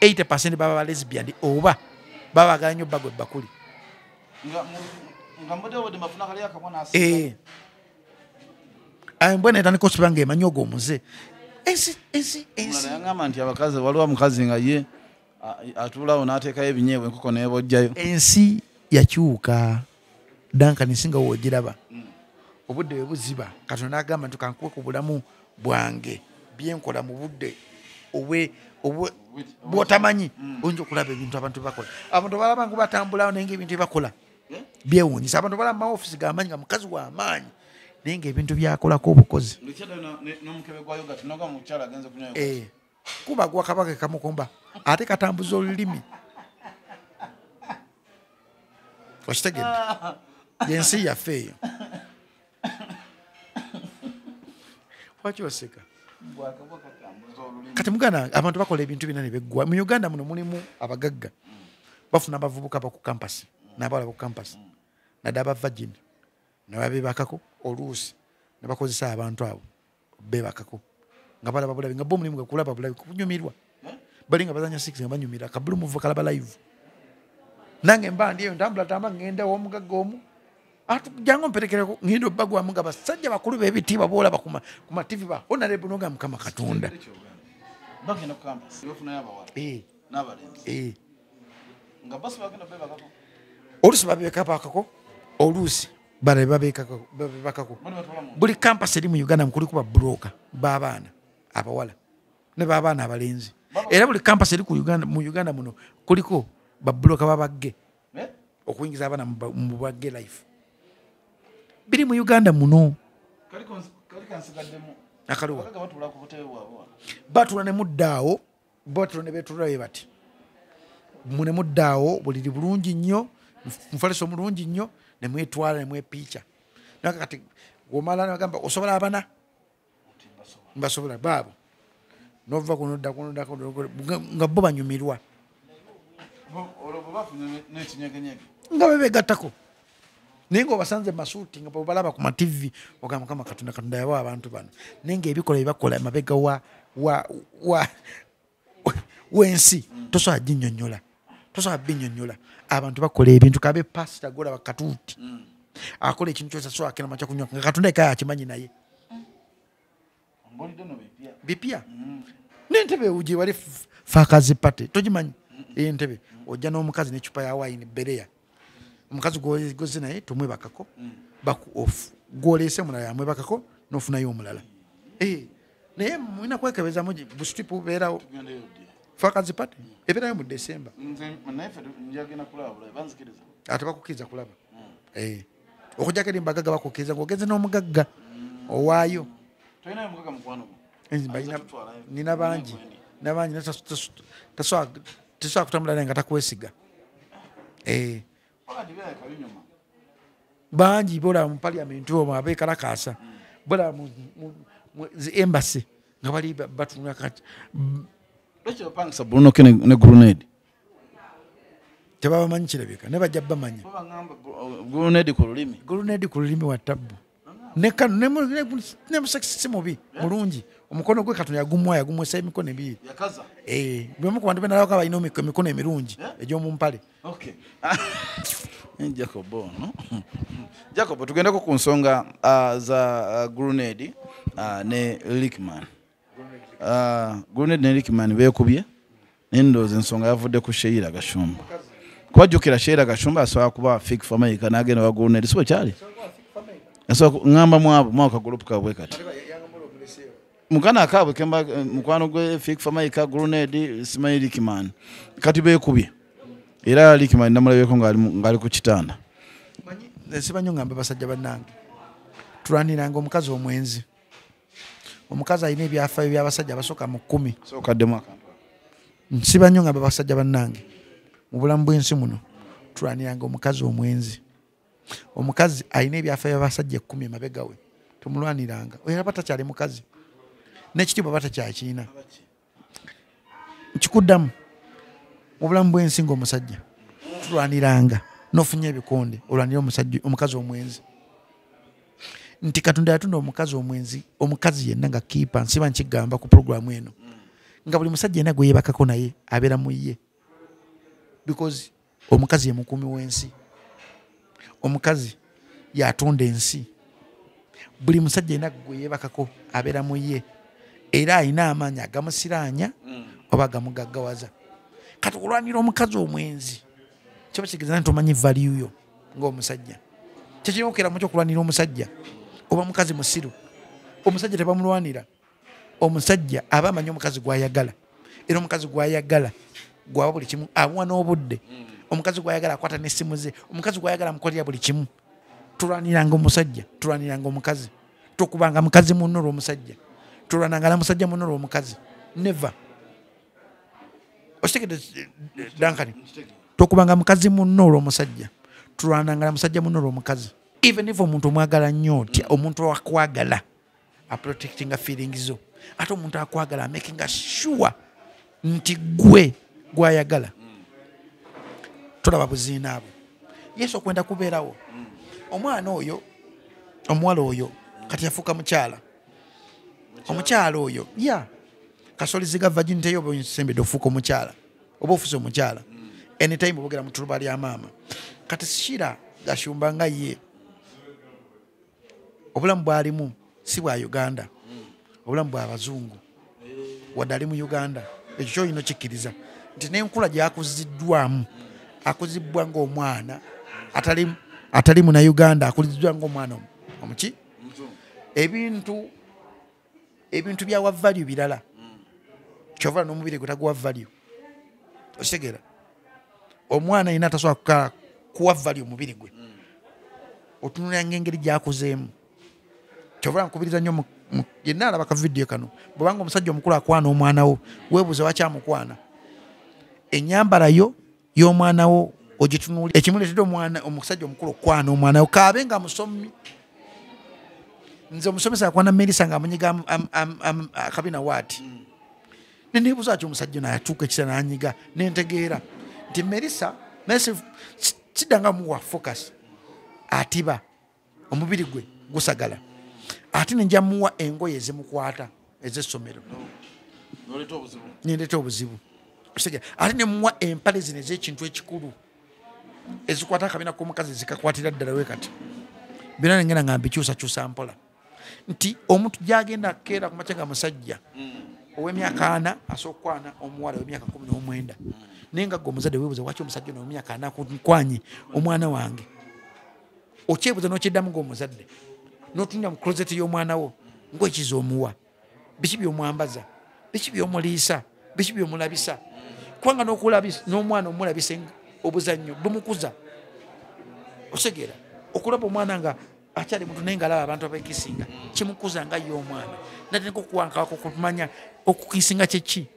[SPEAKER 1] 80% baba ba lesbian oba baba bagala nnyo bagwa ebbakuli embwa netandika osiba nga emanyi ogwo omuze ensi
[SPEAKER 2] yagamba nti abakazi waliwo mukazi nga ye atuulawo n'ateekayo ebinyeebwa enkoko nebojjayo
[SPEAKER 1] ensi yakyuka Duncan singa woogiraba obudde bwe buziba Katonda n'agamba nti kankuwe ku bulamu bwange byenkola mu budde bwotamanyi oyinza okulaba ebintu abantu bakola abantu balaba nga batambulawo naye nga ebintu byebakola byewuunyisa abantu balaba maofisi g'amaanyi nga mukazi w'amaanyi naye nga ebintu byakolako obukozi kuba gwa kabaka kamukumba ate katambuza olulimi okitegedde yensi yaffe eyo lwaki oseka kati muganda abantu bakola ebintu bina ne beggwa mu Uganda muno mulimu abagagga bafuna abavubuka baku campus n'abawala baku campus naddala aba virgin ne babeebakako oluusi ne bakozesa abantu abo beebakako nga balaba bulabi nga bo mulimu nga kulaba bulabi kunyumirwa bali nga bazanya 6 nga banyumira kabulu muvu kalaba live nange mba ndiyo ntambula ngenda w'omugagga omu jangu mperekereko ngenda obbagwamu nga basajja bakulu b'ebitiibwa boolaba ku ma TV ba honorable noga Mukama Katonda
[SPEAKER 2] bagenda ku campus bafunayo abawala n'abalenzi nga basi bagenda beebakako
[SPEAKER 1] oluusi babeebakako oluusi bale babekako buli campus eri mu Uganda kuliko ba broker b'abaana abawala ne b'abaana abalenzi era buli campus eri mu Uganda muno kuliko ba broker babagge okuyingiza abaana mu bagge life biri mu Uganda muno akaluwa batula ne muddaawo batula ne betulayo bati mune muddaawo buliri bulungi nnyo mufaliso mulungi nnyo ne mwetwala ne mwepiica nakati gomala nagamba osobola abana mbasobola baabo nova kunodda nga bo banyumirwa nga bebegattako naye ng'obasanze masuuti nga balaba ku mativi ogamba Mukama Katonda yawa abantu bano naye ng'ebikola byebakola emabega w'ensi tosobola binnyonnyola abantu bakola ebintu kabe pasita gola bakatuuti akola ekintu kyosa so akena macha kunywa nga Katonda ekaya akimanyi naye bipya n'entebe uje wali fakazi pate togimanyi entebe ojja n'omukazi n'ecupa ya wine bereya omukazi gozi naye tumwebakako baku off gwolese mulala yamwebakako n'ofunayo omulala naye mwina kwekebeza mugi bustrip bubeerawo fakazi pate ebeerayo mu December ate bakukkiriza kulaba okujjako eri mbagaga bakukkiriza ng'ogenze n'omugagga owaayo nina bangi tasobola kutambula naye nga takwesiga bangi bola mu parliament omwo abeekalakaasa bola mu embassy nga bali batunula kati
[SPEAKER 2] pangisa Bruno ne grenade
[SPEAKER 1] tebabamanyi kirabika ne bajja bamanya
[SPEAKER 2] grenade
[SPEAKER 1] ku lulimi wa tabbu ne musakisi mubi mulungi omukono gwe Katonda yagumwesa emikono ebiri bwemu ku bantu benalako balina emikono emirungi egy'omumpale
[SPEAKER 2] Jacob tugendeko ku nsonga za grenade ne Rickman grenade ne Rickman beekubye n'endoozi ensonga yavudde ku Sheila Gashumba kubajjukira Sheila Gashumba asobola kuba fake family n'agenda wa grenade sibo kyali ngamba mwaka group kabwe kati mukana akabwe kemba mukwano gwe fake family ka grenade Ismail Rickman kati beekubye era Rickman namulabeko ngali ku kitanda
[SPEAKER 1] sibanyo ngamba basajja bannange tulaniranga omukazi omwenzi omukazi alina ebyafaayo by'abasajja abasoka mu 10
[SPEAKER 2] sokaddemu akantu
[SPEAKER 1] sibanyo ngamba basajja bannange mu bulamu bw'ensi muno tulaniranga omukazi omwenzi omukazi alina ebyafaayo by'abasajja 10 emabega we tumulwaniranga oyo aba takyali mukazi n'ekitiibwa aba takyakirina nkikuddamu mu bulamu bw'ensi ng'omusajja tulwaniranga n'ofunye ebikonde olwanira omukazi omwenzi nti Katonda yatunda omukazi omwenzi omukazi yenna nga kiipa nsiba nkigamba ku programu eno nga buli musajja yenna gwe yeebakako naye abeera mu ye because omukazi ye mukuumi w'ensi omukazi yatonda ensi buli musajja yenna gwe yeebakako abeera mu ye era alina amaanyi agamusiraanya oba agamugaggawaza kati olwanira omukazi omwenzi kiba kigeza nti omanyi value yo ng'omusajja kyekirina okukeera mu kyokulwanira omusajja oba mukazi musiru omusajja tebamulwanira omusajja aba amanyi omukazi gwayagala era omukazi gwayagala gwaba buli kimu amuwa n'obudde omukazi gwayagala akwata n'essimu ze omukazi gwayagala amukolera buli kimu tulwaniranga omusajja tulwaniranga omukazi tokubanga mukazi munno olw'omusajja tulwananga na musajja munno olw'omukazi never okitegedde Dankani tokubanga mukazi munno olw'omusajja tulwananga na musajja munno olw'omukazi even if omuntu omwagala nnyo otya omuntu akwagala aprotectinga feelings zo ate omuntu akwagala making sure nti gwe gwayagala tulaba buziina abo Yesu okwenda kubeerawo omwana oyo omuwala oyo kati yafuuka mukyala omukyala oyo kasoliziga virginity yo bwensembedde ofuuka omukyala oba ofuse omukyala anytime obogera mu tuluba lya maama kati Shira Gashumba nga ye obulamu bwalimu si bwa Uganda obulamu bwa bazungu wadde ali mu Uganda ekyo kyoyina kikkiriza nti n'enkula gyakuziddwamu akuzibwa ng'omwana atali atali Munnayuganda akuliziddwa ng'omwana omuki ebintu byawa value birala kyova n'omubiri gwe taguwa value okitegeera omwana yina atasobola kuwa value omubiri gwe otunulira ng'engeri gyakuzeemu kyova nkubiriza nnyo yenna alaba ka vidiyo kano bwobanga omusajja omukulu akwana omwana wo weebuuze wakyamukwana ennyambala yo y'omwana wo ogitunuulira ekimuleetedde omusajja omukulu okwana omwana wo kaabe nga musomi nze omusomesa akwana Melissa ng'amunyiga akabina waati neneebuuza ati omusajja nayatuuka ekisera n'anyiga nentegeera nti Melissa kiddanga muwa focus atiba omubiri gwe gusagala ate nenja muwa engoye ezimukwata ez'essomero nendeeta obuzibu ate nemuwa empale zino ez'ekintu ekikulu ezikwata akabina k'omukazi zikakwatira ddala we kati byonna nengenda nga mbikyusakyusa mpola nti omuntu gyagenda keera ku makya ga musajja ow'emyaka 4 asokwana omuwala ow'emyaka 19 naye nga gwe omuzadde weebuuza waki omusajja ono ow'emyaka 4 akunkwanye omwana wange okyebuuza n'okiddamu ng'omuzadde n'otunnya mu closet y'omwana wo ng'ekiza omuwa biki by'omwambaza biki by'omuliisa biki by'omulabisa kubanga n'omwana omulabisa obuzannyo bumukuza osegeera okulaba omwana nga akyali muntu naye ngaalaba abantu abekisinga kimukuza nga ye omwana nateneka okuwankawako kumanya okukisinga kyeki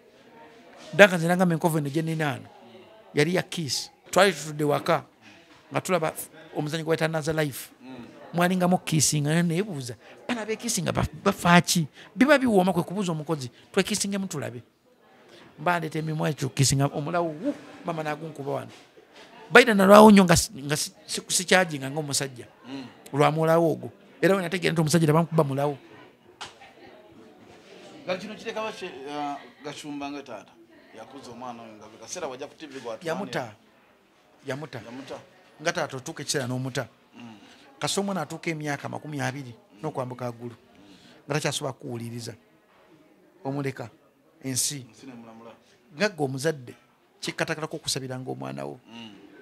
[SPEAKER 1] danga nze nangamba enkovu eno gye ninaano yali ya kiss twali tutudde waka nga tulaba omuzanyi gwa Eternal Life mwalingamu kisinga neebuuza bana bekisinga bafaaki biba biwooma kwe kubuuza omukozi twekisingemu tulabe mbandeta emimwa ekyo kisinga omulawo mama nagunkuba wano baida nalwawo nnyo nga sikyajinga ng'omusajja lwamulawo ogwo era wenategeera nti omusajja tebamukuba mulawo
[SPEAKER 2] kino kireka gashumba nga taata yakuza omwana oyo nga bikaseera wajja ku TV yamuta nga taata otuuka ekiseera n'omuta kasi omwana atuuka emyaka 20 n'okwambuka aggulu nga takyasobola kuwuliriza omuleka ensi ngagga omuzadde kikkatakatako okusabiranga omwana wo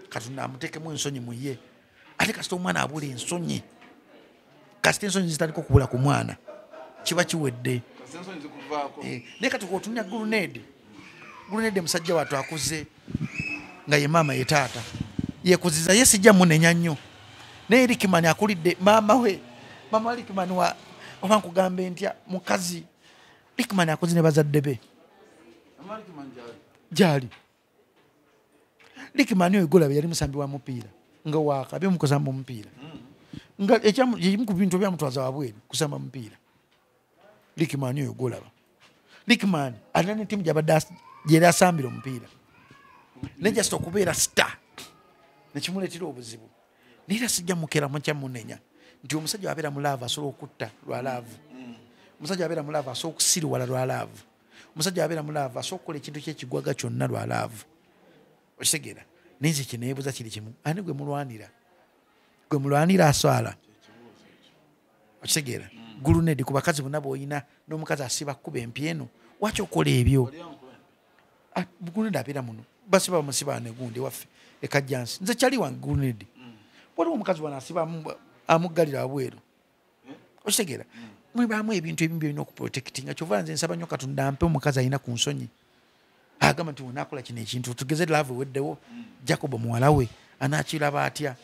[SPEAKER 2] katonda amuteekemu ensonyi mu ye ate kasita omwana abula ensonyi kasita ensonyi zitandika okubula ku mwana kiba kiwedde naye kati otunya gulunedi musajja wattu akuze nga ye maama ye taata yekuziza ye sijja munenya nnyo naye Rickman akulidde maama wa Rickman oba nkugambe ntya mukazi Rickman akoze ne bazadde be gyali Rickman oyo golabe yali musambi wa mupiira nga wakabye mukusamba omupiira nga ekimu ku bintu byamutwaza wabweru kusamba mupiira Rickman oyo golaba Rickman alina n'ettiimu gyeyali asambira omupiira naye jasita okubeera star nekimuleetera obuzibu naye era sijja mukeramu kyamunenya nti omusajja wabeera mulaavu asobola okutta lwa laavu omusajja wabeera mulaavu asobola okusiriwala lwa laavu omusajja wabeera mulaavu asobola okukola ekintu kyekigwaga kyonna lwa laavu okitegeera naye nze kineebuuza kiri kimu ani gwe mulwanira aswala okitegeera gulunedi ku bakazi bonna bw'olina n'omukazi asiba kuba empi eno waki okola ebyo gulunedi abeera muno basiba bamusiba negundi waffe ekajjansi nze kyali wange gulunedi waliwo omukazi wana asiba amuggalira wabweru okitegeera mwebaamu ebintu ebimu byolina okuprotectinga kyova nze nsaba nnyo katonda ampe omukazi alina ku nsonyi agamba nti wenakola kino ekintu tugeze laavu eweddewo Jacob muwala we anaakiraba atya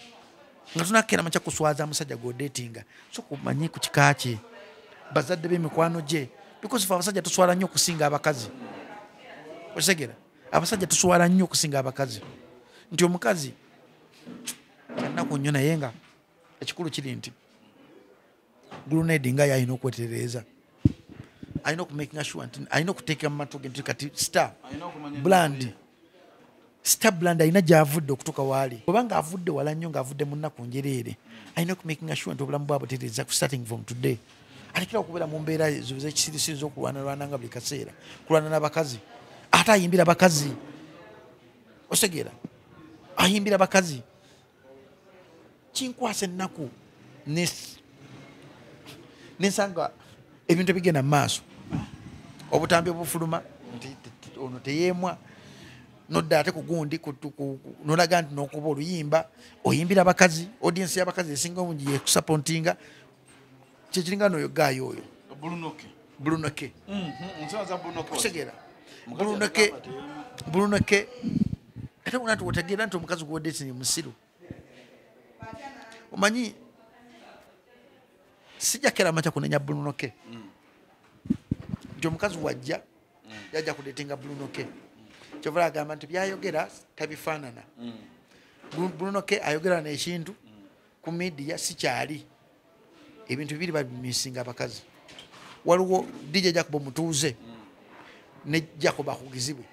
[SPEAKER 2] nga tunakeera makya kuswaza musajja godetinga so kumanyi ku kika kye bazadde b'emikwano gye because fe abasajja tuswala nnyo okusinga abakazi okitegeera abasajja tuswala nnyo okusinga abakazi nti omukazi kyannaku nnyo naye nga ekikulu kiri nti gulunedi nga yalina okweterereza alina okumakinga sure nti alina okuteeka mu matu ge nti kati star brand alina gy'avudde okutuuka waali obanga avudde wala nnyo ng'avudde mu nnaku njereere alina okumakinga sure nti obulamu bwabwe butereeza starting from today alekera okubeera mu mbeera ez'ekisirisiri z'okulwanalwana nga buli kaseera kulwana n'abakazi ate ayimbira bakazi otegeera ayimbira bakazi kinkwasa ennaku nensanga ebintu ebigenda mu maaso obutambi obufuluma nti ono teyeemwa
[SPEAKER 1] nodda ate ku gundi nolaga nti n'okuba oluyimba oyimbira abakazi audience y'abakazi esinga omungi yekusupportinga kyekiringa n'oyo gaayo oyo Bruno K. Kutegeera Bruno K. Ate wona tutegeera nti omukazi gwo date ni musiru. Omanyi sijja kera macha kunenya Bruno K. Nti omukazi wajja yajja kudetinga Bruno K. Kyovula agamba nti byayogera tabifaanana. Bruno K ayogera n'ekintu ku media si kyali. Ebintu bibiri babimisinga abakazi. Waliwo DJ Jacob Omutunze ne Jacob Akugizibwe.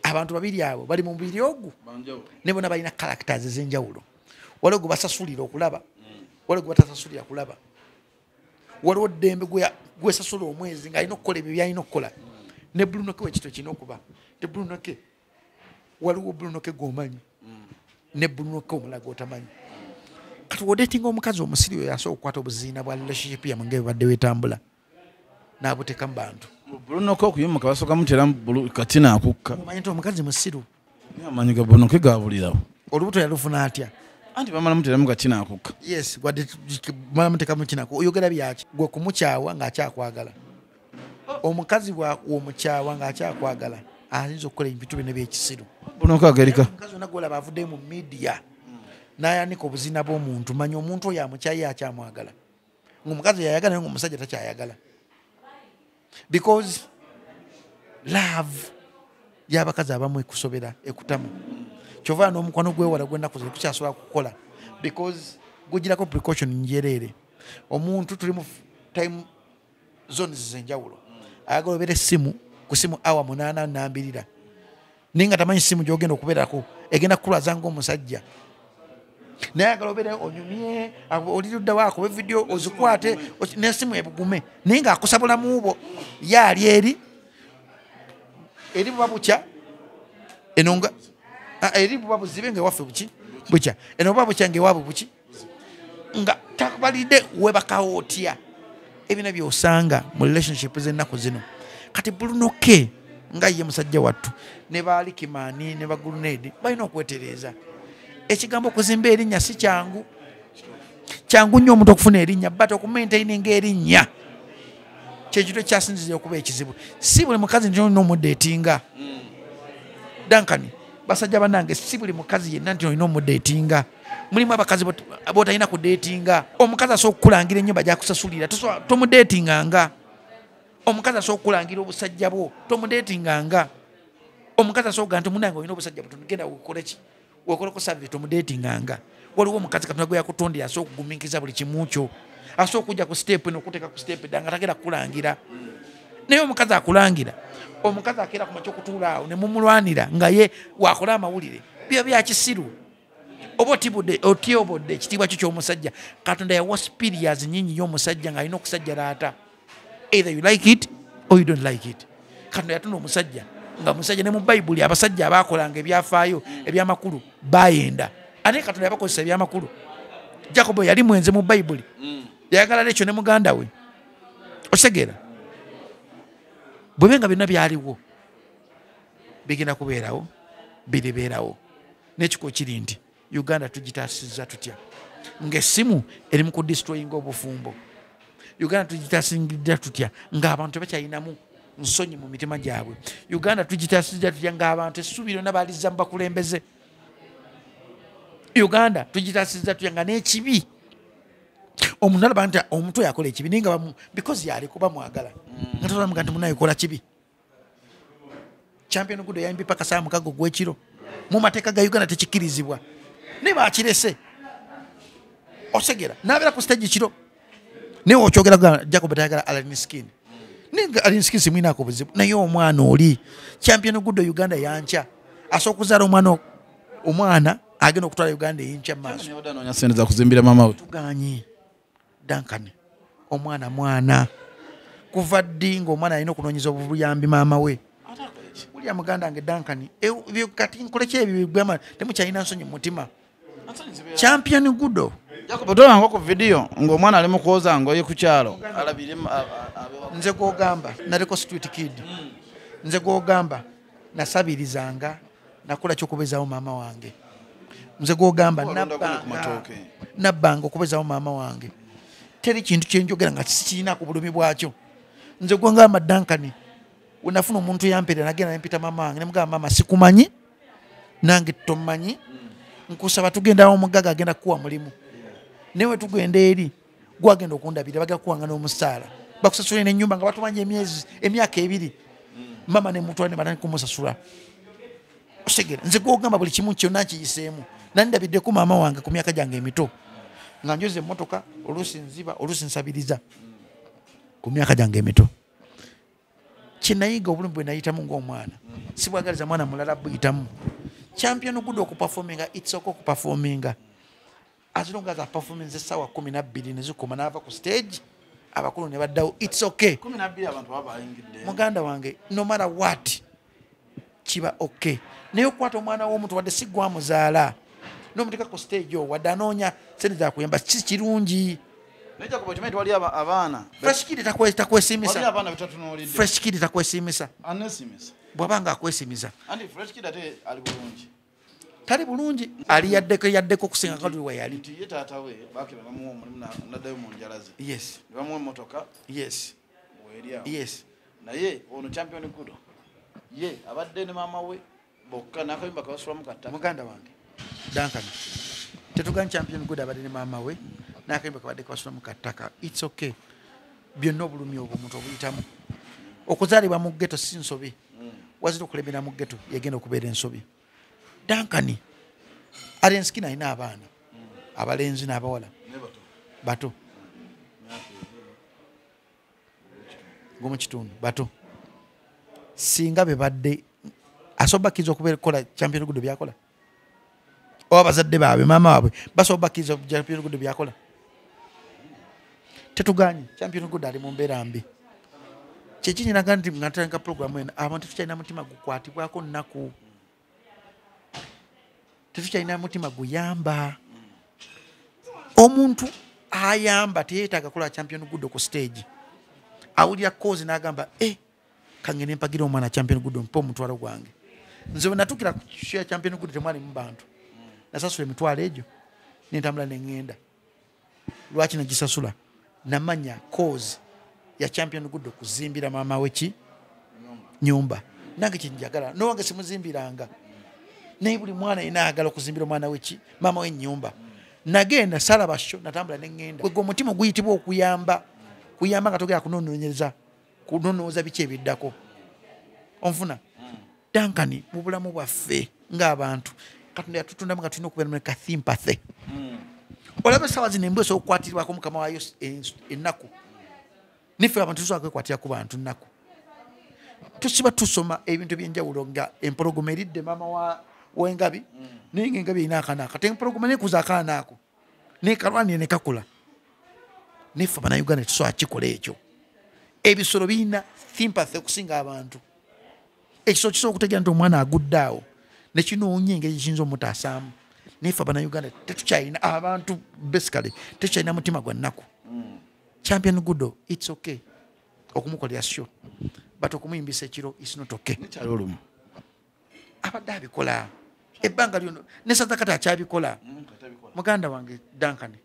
[SPEAKER 1] Abantu babiri abo bali mu mubiri ogu ne bona balina characters ez'enjawulo. Waliwo gwe basasulira okulaba, waliwo gwe batasasulira kulaba. Waliwo ddembe gwe sasula omwezi ng'alina okukola ebyo by'alina okukola. Ne Bruno K wekito kino okuba. Te Bruno K waliwo Bruno K gwomanyi ne Bruno K omulaga otamanyi. Kati wodetinga omukazi omusiri oyo asobola okukwata obuziina bwa relationship yammwe ng'ebibadde wetambula n'abuteeka mu bantu.
[SPEAKER 2] Bruno K okuyimuka basooka mutera katina akukka.
[SPEAKER 1] Omanyi nti omukazi musiru.
[SPEAKER 2] Amanyi ga Bruno K gaabulirawo.
[SPEAKER 1] Olubuto yalufuna atya?
[SPEAKER 2] Anti bamala muteramu katina akukka.
[SPEAKER 1] Yes, wadde bamala mutekamu kinako. Oyogera byaki? Gwe kumukyawa ng'akyakwagala. Omukazi w'omukyawa ng'akyakwagala ayinza okukola ebintu bino by'ekisiru.
[SPEAKER 2] Bruno K agerika.
[SPEAKER 1] Omukazi ona gwolaba avudde mu media n'ayanika obuziina bw'omuntu manya omuntu oyo amukyaye akyamwagala. Ng'omukazi yayagala naye ng'omusajja takyayagala. Because love y'abakazi abamu ekusobera ekutamu. Kyova n'omukwano gwewala gw'ennaku zino kukyasobola kukola because gugirako precaution njereere. Omuntu tuli mu time zones z'enjawulo. Ayagala obeera essimu ku simu awa 8 n'ambirira. Ninga tamanyi simu gy'ogenda okubeerako egenda kukulaza ng'omusajja. Naye ayagala obeera onyumye olirudda waako video ozikwate n'essimu ebugume naye ng'akusabula mu bo yaali eri buba bukya eno nga eri buba buzibe ng'ewaffe bukya eno buba bukya ng'ewaabwe buki nga tabalidde webakawo otya ebina by'osanga mu relationship z'ennaku zino. Kati Bruno K nga ye musajja wattu ne ba Rickman ne ba Bruno balina okwetereeza. Ekigambo okuzimba erinnya si kyangu nnyo omuntu okufuna erinnya but okumaintaininga erinnya kyekito kyasinzizira okuba ekizibu. Si buli mukazi nti olina omudeetinga. Duncan basajja bannange si buli mukazi yenna nti olina omudeetinga. Mulimu abakazi b'otalina kudeetinga. Omukazi asobola okukulangira ennyumba gy'akusasulira tomudeetinganga. Omukazi asobola okukulangira obusajja bwo tomudeetinganga. Omukazi asobola nti munange olina obusajja butono genda ukole ki wakolako service tomudeetinganga. Waliwo omukazi Katonda gwe yakutondera asobola okugumiikiriza buli kimu kyo. Asobola okujja ku step eno okuteeka ku step edda nga tagenda kukulangira. Naye omukazi akulangira, omukazi akeera ku makya okutuula awo ne mumulwanira nga ye wakola amawulire byo byakisiru. Oba otyobodde ekitiibwa kyo ky'omusajja. Katonda yawa spirias nnyingi y'omusajja ng'alina okusajja laata. Either you like it or you don't like it. Katonda yatonda omusajja nga musajja ne mu Bayibuli abasajja abaakolanga ebyafaayo ebyamakulu baayenda. Ate Katonda yabakozesa ebyamakulu. Jacobo yali mwenze mu Bayibuli. Yayagala lekyo ne muganda we. Osegeera. Bwe benga byonna byaliwo bigenda kubeerawo biribeerawo. N'ekiko kiri nti Uganda tugitaasizza tutya ng'essimu eri mu kudistroyinga obufumbo. Uganda tugitaasizza tutya ng'abantu bakyalinamu nsonyi mu mitima gyabwe. Uganda tugitaasizza tutya ng'abantu essuubi lyonna baalizza mu bakulembeze. Uganda tugitaasizza tutya nga n'ekibi omuntu alaba nti omuntu oyo akola ekibi naye nga because yaliko bamwagala nga tolamuga nti munaye kola kibi. Champion Gudo yayimbi paka saa mukago gw'ekiro mu mateeka ga Uganda tekikkirizibwa ne baakirese. Osegera n'abeera ku stage kiro naye okyogera Jacob tayagala Alain Skin ninga Alain Skin simwinaako buzibu naye omwana oli Champion Gudo Uganda yankya asobola okuzaala omwana agenda okutwala Uganda ey'enkya mu maaso.
[SPEAKER 2] Anoonya ssente za kuzimbira maama we.
[SPEAKER 1] Tuganye Duncan omwana kuva ddi ng'omwana alina okunoonyeza obuyambi maama we. Buli muganda wange Duncan kati nkole ki ebyo bigwama temukyalina nsonyi mu mutima. Champion Gudo
[SPEAKER 2] Jacob tolanga ku video ng'omwana ali mu kwoza ngoye ku kyalo alabire
[SPEAKER 1] nze gw'ogamba naliko street kid nze gw'ogamba nasabirizanga nakola kyokubezaawo maama wange nze gwogamba nabbanga okubezaawo maama wange teri kintu kyenjogera nga sikirina ku bulumi bwakyo nze gwongamba Dankani wenafuna omuntu yampeera nagenda nempita maama wange nemugamba maama sikumanyi nange tomanyi nkusaba tugendawo omugaga agenda kuwa mulimu newe tugenda eri gwagenda okundabira bagenda kuwanga n'omusaala bakusasula n'ennyumba nga batumanyi emyaka 2 mama nemutwala ne batandika kumusasula osegera nze gwogamba buli kimu kyonna nkiyiseemu nandabiddeku maama wange ku myaka gyange emito nga njoza emmotoka oluusi nziba oluusi nsabiriza ku myaka gyange emito kyenayiga obulumi bwe nayitamu ng'omwana sibwagaliza mwana mulala buyitamu champion good okuperforminga it's okay okuperforminga as long as performance sawa 12 nezikoma nava ku stage abakulu ne baddawo it's okay
[SPEAKER 2] 12 abantu babayingidde
[SPEAKER 1] muganda wange no matter what kiba okay naye okwata omwana w'omuntu wadde sigwa muzaala n'omuteeka ku stage wadde anoonya sente za kuyamba kirungi
[SPEAKER 2] Neja kuba chimeti wali abaana.
[SPEAKER 1] Fresh kid takwesimisa.
[SPEAKER 2] Wali abaana bitatunulidde.
[SPEAKER 1] Fresh kid takwesimisa.
[SPEAKER 2] Anesimisa.
[SPEAKER 1] Bwabanga akwesimiza.
[SPEAKER 2] Andi fresh kid ate ali bulungi.
[SPEAKER 1] Tali bulungi. Ali yaddeko kusinga kali we yali.
[SPEAKER 2] Ye taata we bakira bamuwa omulimu naddayo mu njalazi.
[SPEAKER 1] Yes.
[SPEAKER 2] Bamuwa emotoka.
[SPEAKER 1] Yes.
[SPEAKER 2] Weeria.
[SPEAKER 1] Yes.
[SPEAKER 2] Naye ono champion kudo. Ye abadde ne mama we bokka nakayimba kawasula mukatta.
[SPEAKER 1] Muganda wange. Dankani. Tetugan champion kudo abadde ne mama we. Nakayimba kabadde kawasula mukattaka. It's okay. Byonna obulumi obwo omuntu obuyitamu. Okuzaalibwa mu ghetto si nsobi. Wazira okulebera mu ghetto yagenda okubeera ensobi. Dankani alenskina ina abaana abalenzi n'abawala bato gomu kitundu bato singa be badde asobakiza okubeera kola champion good byakola oba bazadde baabe mama waabwe basobakiza champion good byakola tetuganye champion good ali mu mbeera mbi kyekinyina gandi ngatanga program eno abantu tukyalina mutima gukwatibwako nnaku tetukyalina mutima guyamba omuntu ayamba teyeetaaga kola champion good ku stage awulira cause n'agamba kangene mpagira omwana champion good mpa omutwalo gwange nze bwe natukira kushare champion good temwali mu bantu nasasula emitwalo egyo nentambula neŋŋenda lwaki nagisasula namanya cause ya champion good okuzimbira maama we ki nyumba nange kyenjagala nowange simuzimbiranga naye buli mwana inaagala okuzimbira omwana weki maama we nyumba nagenda salaba sho natambula neŋŋenda gwe omutima oguyitibwa okuyamba nga togera kunonooza biki ebiddako onfuna Dankani mu bulamu bwaffe ng'abantu Katonda yatutondamu nga tulina okubeera ka sympathy olaba essaawa zino embwa esobola okukwatirwako mukama waayo ennaku niffe abantu tusobola kwekwatira ku bantu nnaku tusiba tusoma ebintu ebyenjawulo nga empologoma eridde maama wengabi naye ngaengabi erina akaana ako ate empologoma nekuza akaana ako nekalwanire nekakula niffe abanauganda tusobola kikola ekyo ebisolo birina sympathy okusinga abantu ekisolo kisobola okutegera nti omwana agudde awo nekinoonya engeri kiyinza omutaasaamu niffe abanauganda tetukyalina abantu basically tetukyalina mutima gwa nnaku champion good it's okay okumukolera sho but okumuyimbisa ekiro is not okay
[SPEAKER 2] nekyalolumu
[SPEAKER 1] abadde abikola ebbanga lyono nesaza kati akyabikola muganda wange Dankani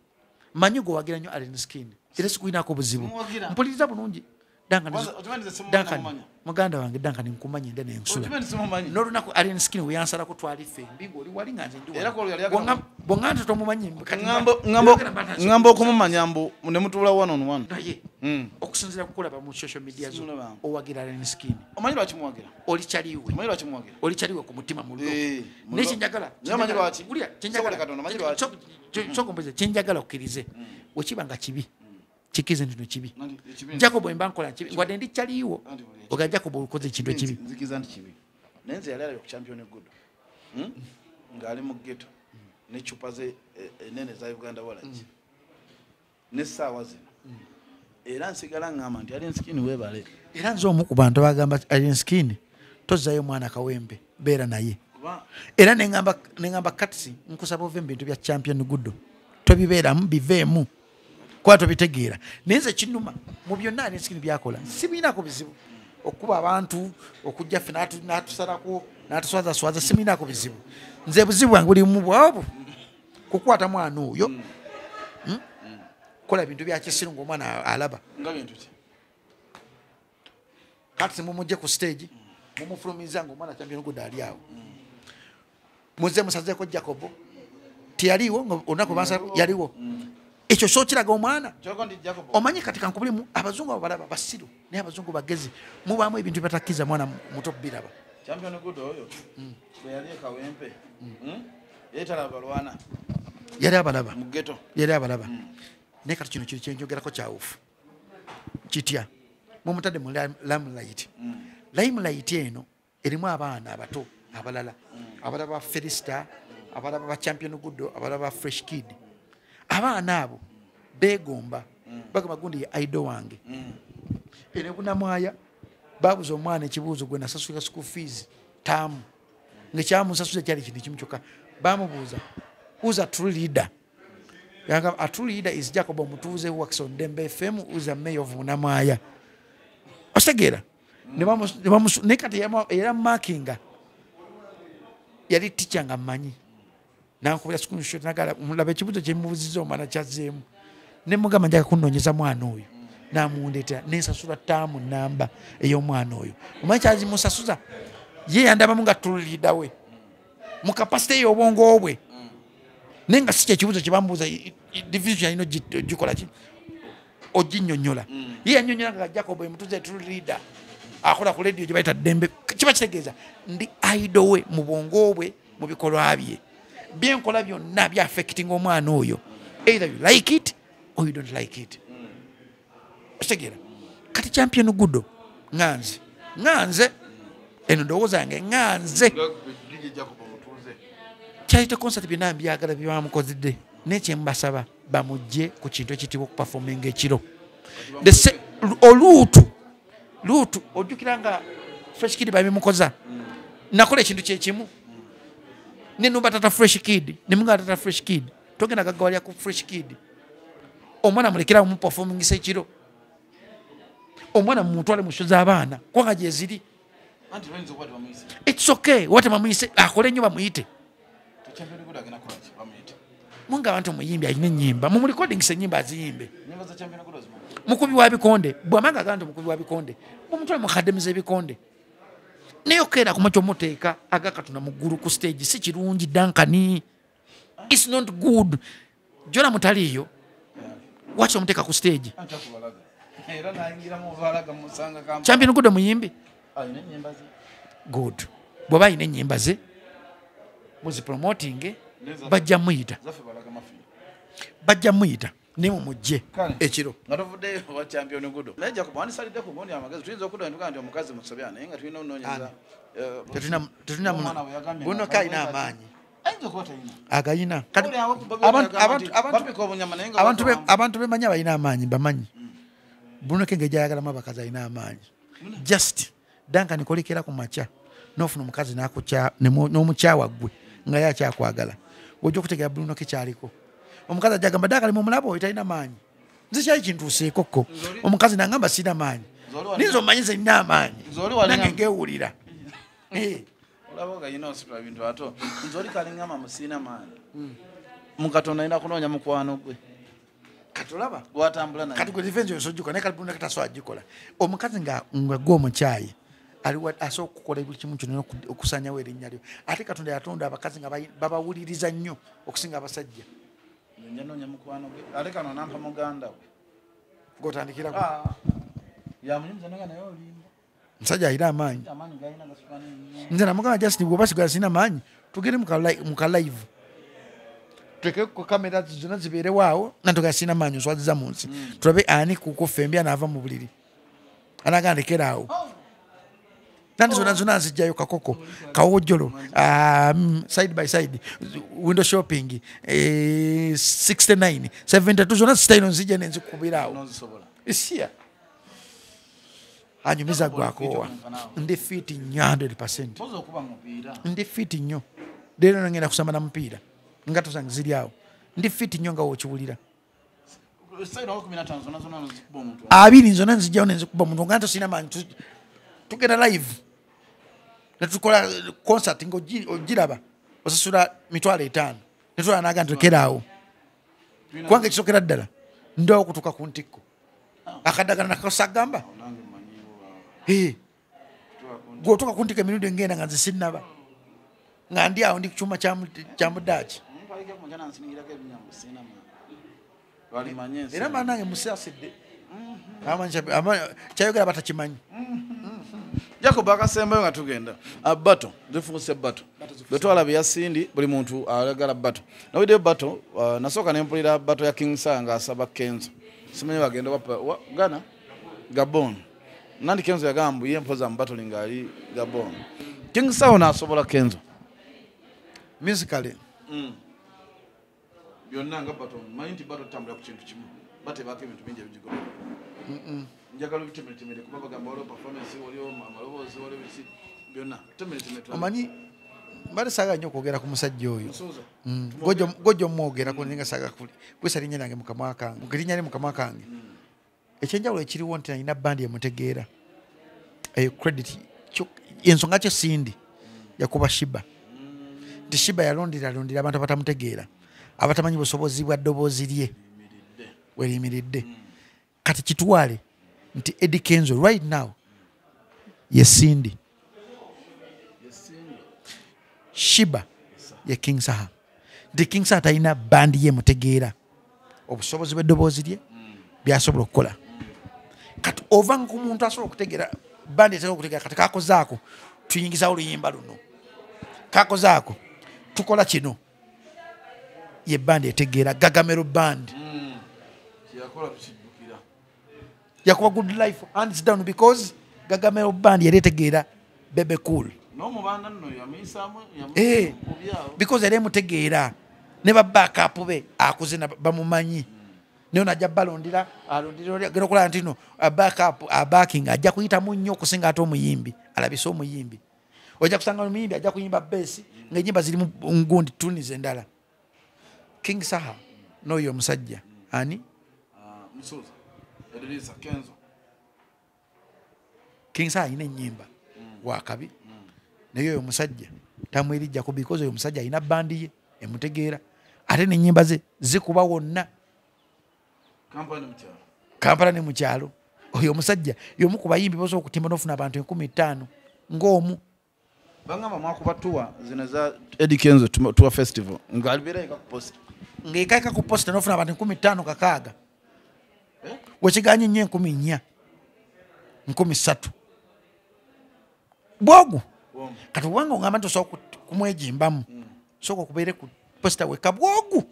[SPEAKER 1] manyi gwe wagira nnyo Allen Skin era sikulinako buzibu mpuliriza bulungi Dankani muganda wange Dankani nkumanyi nda nensula n'olunaku Allen Skin we yansalako twali fembi ng'oli wali nga nze ndi bw'onganda tomumanyi
[SPEAKER 2] ngamba okumumanya mbu ne mutuula one on one
[SPEAKER 1] naye okusinziira kukulaba mu social media zo owagira Allen Skin
[SPEAKER 2] omanyi lwaki muwagira
[SPEAKER 1] olikyaliwe ku mutima mulo nekyenjagala kyenjagala okkirize wekiba nga kibi kikize ntino kibi Jacob emba nkola kibi ngwadde ndi kyaliwo oga Jacob olukoze ekintu ekibi
[SPEAKER 2] nzikiza nti kibi naye nze yali alabye ku champion good ng'ali mu ghetto n'eccupa ze enene za Uganda walaki n'essaawa zino era nsigala ngamba nti Allen Skin weebale
[SPEAKER 1] era nze omu ku bantu bagamba Allen Skin tozzayo mwana kawembe beera naye era neŋŋamba katisi nkusaba ove mu bintu bya champion good tobibeeramu biveemu kuba tobitegeera naye nze kinuma mu byonna Allen Skin byakola sibiinako bizibu okuba abantu okujja ffe n'atusalako n'atuswaza siminaako bizibu nze buzibu bwange buli mu bwabo kukwata mwana oyo kola ebintu byakisiru ng'omwana alaba kati simumugye ku stage mumufulumiza ng'omwana champion good ali awo muze musazeeko Jacobo tiyaliwo olunaku bansa yaliwo ekyo so kiraga omwana omanyi kati kankubulimu abazungu abo balaba basiru naye abazungu bagezi mubaamu ebintu batakiza mwana muto biraba
[SPEAKER 2] champion good oyo yali ekawempe
[SPEAKER 1] yali abalaba
[SPEAKER 2] mugeto
[SPEAKER 1] yali abalaba naye kati kino kiri kyenjogerako kyawufu kitya mumutadde mu limelight eno erimu abaana abato abalala abalaba ba Felista abalaba ba champion good abalaba ba fresh kid abaana abo begomba bagamba gundi ye idol wange ene kunamwaya babuza omwana ekibuuzo gwe nasasula school fees tamu ngekyamusasuza kyali kintu kimu kyokka bamubuuza who's a true leader yanga a true leader is Jacob Omutunze who works on Dembe FM who's a mayor of Munamwaya ostegera nekati era markinga yali teacher nga manyi nankubira screenshot nagala mulaba ekibuuzo kyemubuuziza omwana kyazzeemu ne mugamba njagala kunnoonyeza mwana oyo namundeetera nensasula taamu namba ey'omwana oyo omanyi kyazimusasuza ye yandabamu nga tulida we mu kapasite y'obwongo bwe naye nga si kyekibuuzo kye bamubuuza division yalina gikola ki oginnyonnyola ye yannyonnyola nga Jacob Omutunze tulida akola ku radio gye bayita Dembe kiba kitegeeza ndi idol we mu bwongo bwe mu bikolwa bye byenkola byonna bya affecting omwana oyo either you like it or you don't like it ostegera kati champion good nganze eno ndowooza yange nganze kyalite concert byonna mbyagala byebamukozedde nekyembasaba bamugye ku kintu ekitibwa okupafominga ekiro luutu ojjukira nga fresh kid babimukoza nakola ekintu kyekimu nenumba tata fresh kid nemunga tata fresh kid togenda gagawalya ku fresh kid omwana mulekera mu performingisa ekiro omwana mumutwale mu show z'abaana kwanga gyeziri it's okay wate bamuyise akole nnyo bamuyite munga abantu muyimbi alina ennyimba mu recordings ennyimba aziyimbe mukubi wa bikonde bwamanga agamba mukubi wa bikonde mumutwale mu academy z'ebikonde naye okeera kumakyo muteeka agakatuna mu ggulu ku stage si kirungi dankani it's not good jona mutaliyo wacha omuteeka ku stage champion good muyimbi good bw'oba alina ennyimba ze muzipromoting bajja muyita ne mumugye ekiro
[SPEAKER 2] nga tovuddeyo wa champion good naye Jacob wandisalitde ku gundi amagezi tuyinza okudda ntugaa nti omukazi musobya naye nga tulina onoonyeza
[SPEAKER 1] tetulina Bruno kalina amaanyi agayina abantu bemanyi abalina amaanyi bamanyi Bruno kenge gyayagalamu abakazi alina amaanyi just Duncan kolekera ku makya n'ofuna omukazi n'omukyawa ggwe nga ye akyakwagala ojja okutegera Bruno kekyaliko omukazi ajja gamba Duncan mumulaba oyo talina maanyi nze kyali kintuuseekokko omukazi nangamba sirina maanyi ninza omanyi nze nina amaanyi nange ngewulira
[SPEAKER 2] olaba ogayina ositula bintu ato nze oli kalingamba musiina maanyi mukatonda alina kunoonya mukwano gwe
[SPEAKER 1] katulaba
[SPEAKER 2] watambula naye
[SPEAKER 1] kati gwe revenge yosojjukola naye kalibuna kataso agikola omukazi nga gwe omukyayi aliwa asobola okukola buli kimu kyonna okusanyawo erinnya lyo ate katonda yatonda abakazi nga babawuliriza nnyo okusinga abasajja
[SPEAKER 2] njanoonya mukwano gwe ate kano nampa muganda we
[SPEAKER 1] ng'otandikirako
[SPEAKER 2] yamunyumiza naga naye olimba
[SPEAKER 1] musajja alina amaanyi nze namugamba just bw'oba sigala sirina maanyi tugende muka live tuteekeko kamera zonna zibeerewo awo nantoga sirina maanyi nswaziza mu nsi tulabe ani kuko fembi anaava mu buliri anagandekera awo nandi zonna nzijjayo kakoko kawojjolo side by side window shopping 69 72 zonna zitaino nzijja nenzikubira awo isiya anyumiza gwakoowa ndi fiti nnyo 100% ndi fiti nnyo leero nangenda kusamba na mupiira ngato zange ziri awo ndi fiti nnyo nga wokiwulira abiri zonna nzijjawo nenzikuba omuntu nga nto sirina maanyi tugenda live netukola concert ng'ogiraba osasula $5,000 netulala naga ntulekerawo kubanga ekisokera ddala ndoowo okutuuka ku ntikko akaddagala nakasagamba gweotuuka ku ntikko emirundi engenda nga nze sinnaba nga ndi awo ndi ku kyuma kya mudaaki era manange musiasidde kyayogera batakimanyi
[SPEAKER 2] Jacob akasembayo nga tugenda bato zifuuse bato betwala byasindi buli muntu ayagala bato nawide bato nasooka nempulira bato ya King Saa nga asaba Kenzo simanyi bagenda Gana Gabon nandi Kenzo yagamba ye mpoza mbato lingali Gabon King Saa nasobola Kenzo
[SPEAKER 1] musically
[SPEAKER 2] byonna nga bato mayinti bato tambula ku kintu kimu bate baake ebintu bingi ebijigo njagala bitemetemere kuba bagamba waliwo performance waliwo amaloboozi waliwo bisi byonna temetemere
[SPEAKER 1] omanyi mbale saaga nnyo okwogera ku musajja oyo gojjo mwogerako naye nga saaga kuli bwesa linnya nange mukamwa kange mukirinnya ne mukamwa kange ekyenjawulo ekiriwo nti nalina bandi emutegeera eyo credit ensonga kyo sindi yakuba Shiba nti Shiba yalondera abantu abatamutegeera abatamanyi busobozi bwa ddoboozi lye weriyimiridde kati kitwale nti Eddie Kenzo right now ye Cindy Shiba ye King Saa nti King Saa talina bandi ye mutegeera obusobozi bw'eddoboozi lye byasobola okukola kati ovanga ku muntu asobola okutegeera bandi esobola okutegeera kati kakozaako tuyingizawo oluyimba luno kakozaako tukola kino ye bandi etegeera Gagamero band yakuba good life hands down because Gagamero band yali etegeera Bebe Cool because yali emutegeera ne ba backup be akuze bamumanyi naye najja balondera gera okulaba nti no backing ajja kuyitamu nnyo okusinga ate omuyimbi alabise omuyimbi ojja kusanga omuyimbi ajja kuyimba besi ng'enyimba zirimu ngundi tunize endala King Saa n'oyo omusajja ani
[SPEAKER 2] Musuza Edrisa Kenzo
[SPEAKER 1] King Saa alina ennyimba wakabi naye oyo omusajja tamwerijjako because oyo omusajja alina bandi ye emutegeera ate n'ennyimba ze zikuba wonna Kampala ne mukyalo oyo omusajja y'omu ku bayimbi bosobola okutimba n'ofuna abantu 15,000 ng'omu
[SPEAKER 2] bangamba mwakuba tuwa zino za Eddie Kenzo tuwa festival ng'alibeera
[SPEAKER 1] ng'ekaika ku posta n'ofuna abantu 15,000 kakaaga wekiganye nnyo 4,000 13 bwogu kati obwanga ogamba nti osobola kumwegimbamu sooka okubeere ku posta weka bwogu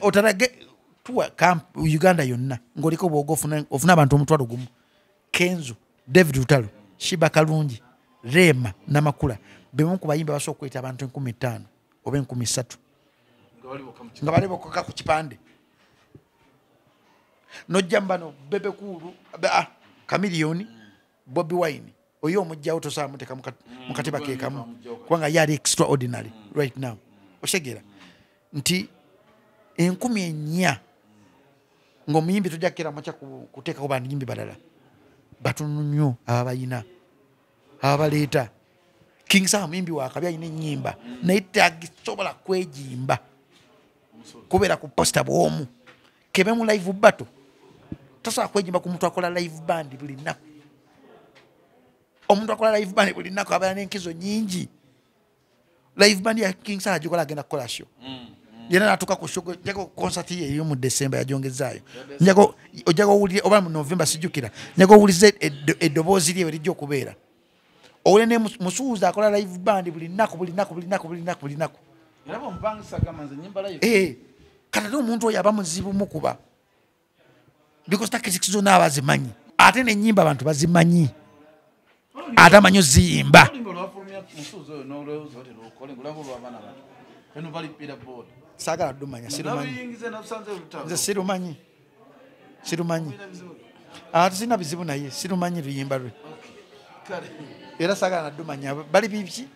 [SPEAKER 1] otalage tuwa Uganda yonna ng'oliko bwoga ofuna abantu 1,000 Kenzo David Lutalo Shiba Kalungi Rema Namakula bemu ku bayimba basobola okweta abantu 15,000 oba 13 nga bali bokoka ku kipande nojja mbano Bebe Cool Chameleone Bobby Wine oyo omujjawo tosobola muteeka mu katiba keekamu kubanga yali extraordinary right now oshegera nti 4,000 ng'omuyimbi tojja kukera makya kuteekako bayimbi balala batono nnyo ababayina ababaleeta King Saa muyimbi wakabi alina ennyimba naye tagisobola kwegimba kubeera ku posta bw'omu kebe mu live battle tosobola kwegimba ku muntu akola live band buli nnaku omuntu akola live band buli nnaku abeera n'enkizo nnyingi live band ya King Saa agikola agenda kukola show yena natuka ku show jago concert ye eyo mu December yajongezaayo ojaga owulire oba mu November sijjukira njaga owulize eddoboozi lye lijja okubeera owule ne musuuza akola live band buli nnaku kati omuntu oyo aba muzibu mukuba because takisi zonna abazimanyi ate n'ennyimba abantu bazimanyi ate amanyi oziyimba saagala ddumanya nze sirumanyi ate sirina bizibu naye sirumanyi luyimba lwe era saagala naddumanya bali bibiki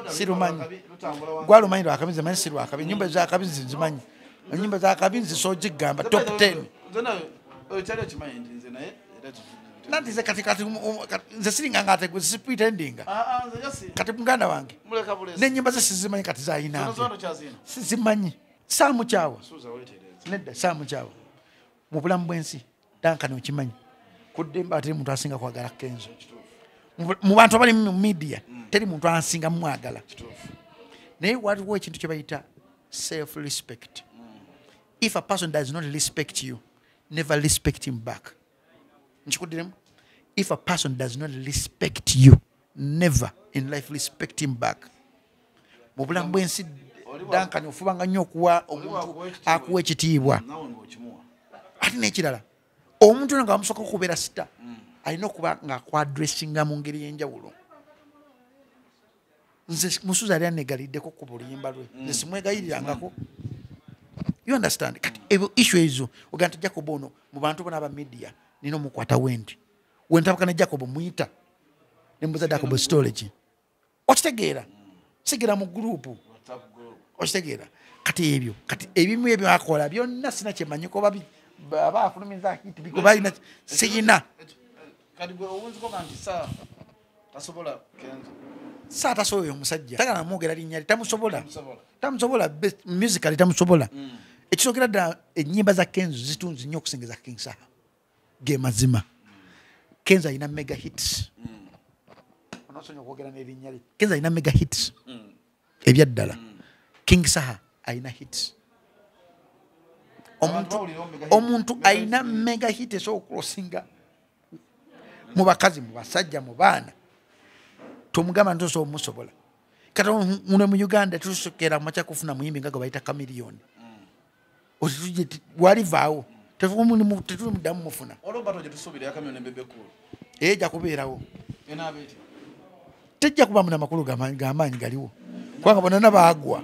[SPEAKER 1] sirumanyi gwalumanyi lwakabi nze manyi si lwakabi ennyimba zakabi nzimanyi ennyimba zakabi nzisobola gigamba top 10 Nanti ze kati nze siringa ngate ku pretending.
[SPEAKER 2] Nze jasi.
[SPEAKER 1] Kati muganda wange.
[SPEAKER 2] Muleka bulesi.
[SPEAKER 1] N'ennyimba ze sizimanyi kati zayina.
[SPEAKER 2] Zono kyazina.
[SPEAKER 1] Sizimanyi. Saamukyawa.
[SPEAKER 2] Suza wetereza.
[SPEAKER 1] Nedda saamukyawa. Mu bulamu bw'ensi Duncan okimanyi. Kuddemba ate muntu asinga kwagala Kenzo. Mu bantu abali mu media teri muntu asinga mwagala. Naye waliwo ekintu kye bayita self respect. If a person does not respect you, never respect him back. Nchikudiremu? If a person does not respect you, never in life respect him back. Mu bulamu bw'ensi Duncan ofubanga nnyo okuwa omuntu akuwa ekitiibwa. Ate n'ekirala omuntu nga bamusooka okubeera sita alina okuba ng'akwadressinga mu ngeri y'enjawulo. Nze musuzi ali anegaliddeko ku buluyimba lwe nze simwegayirirangako. You understand? Kati issue ezo ogamba Jacob ono mu bantu bona aba media nino mukwata wendi wentabaka ne Jacob muyita ne mbuza Jacob storage okitegeera sigera mu group okitegeera kati ebyo kati ebimu ebyo akola byonna sina kyemanyi ko babi baba afulumiza hit biko balina siyina
[SPEAKER 2] kati gwe owunzi ko kanti saa tasobola Kenzo
[SPEAKER 1] saa tasobola omusajja tagana mwogera linnya tamusobola musically tamusobola. Ekisogera ddala ennyimba za Kenzo zitunzi nnyo okusingeza King Saha ge mazima. Kenzo alina mega hits. Onosonya okwogera n'erinnya lye. Kenzo alina mega hits ebyaddala. King Saha alina hits. Omuntu alina mega hit esookulosinga mu bakazi mu basajja mu baana tomugamba ntoso omusobola. Kati muno mu Uganda tusokera macha kufuna muyimbi nga bayita Chameleone. Otuje walivaawo tetumudamu mufuna
[SPEAKER 2] olwobato gye tusuubira Chameleone mbebe kulu
[SPEAKER 1] eja kubeerawo
[SPEAKER 2] enaabeti
[SPEAKER 1] tejja kuba muna makulu g'amaanyi galiwo kubanga bonna baagwa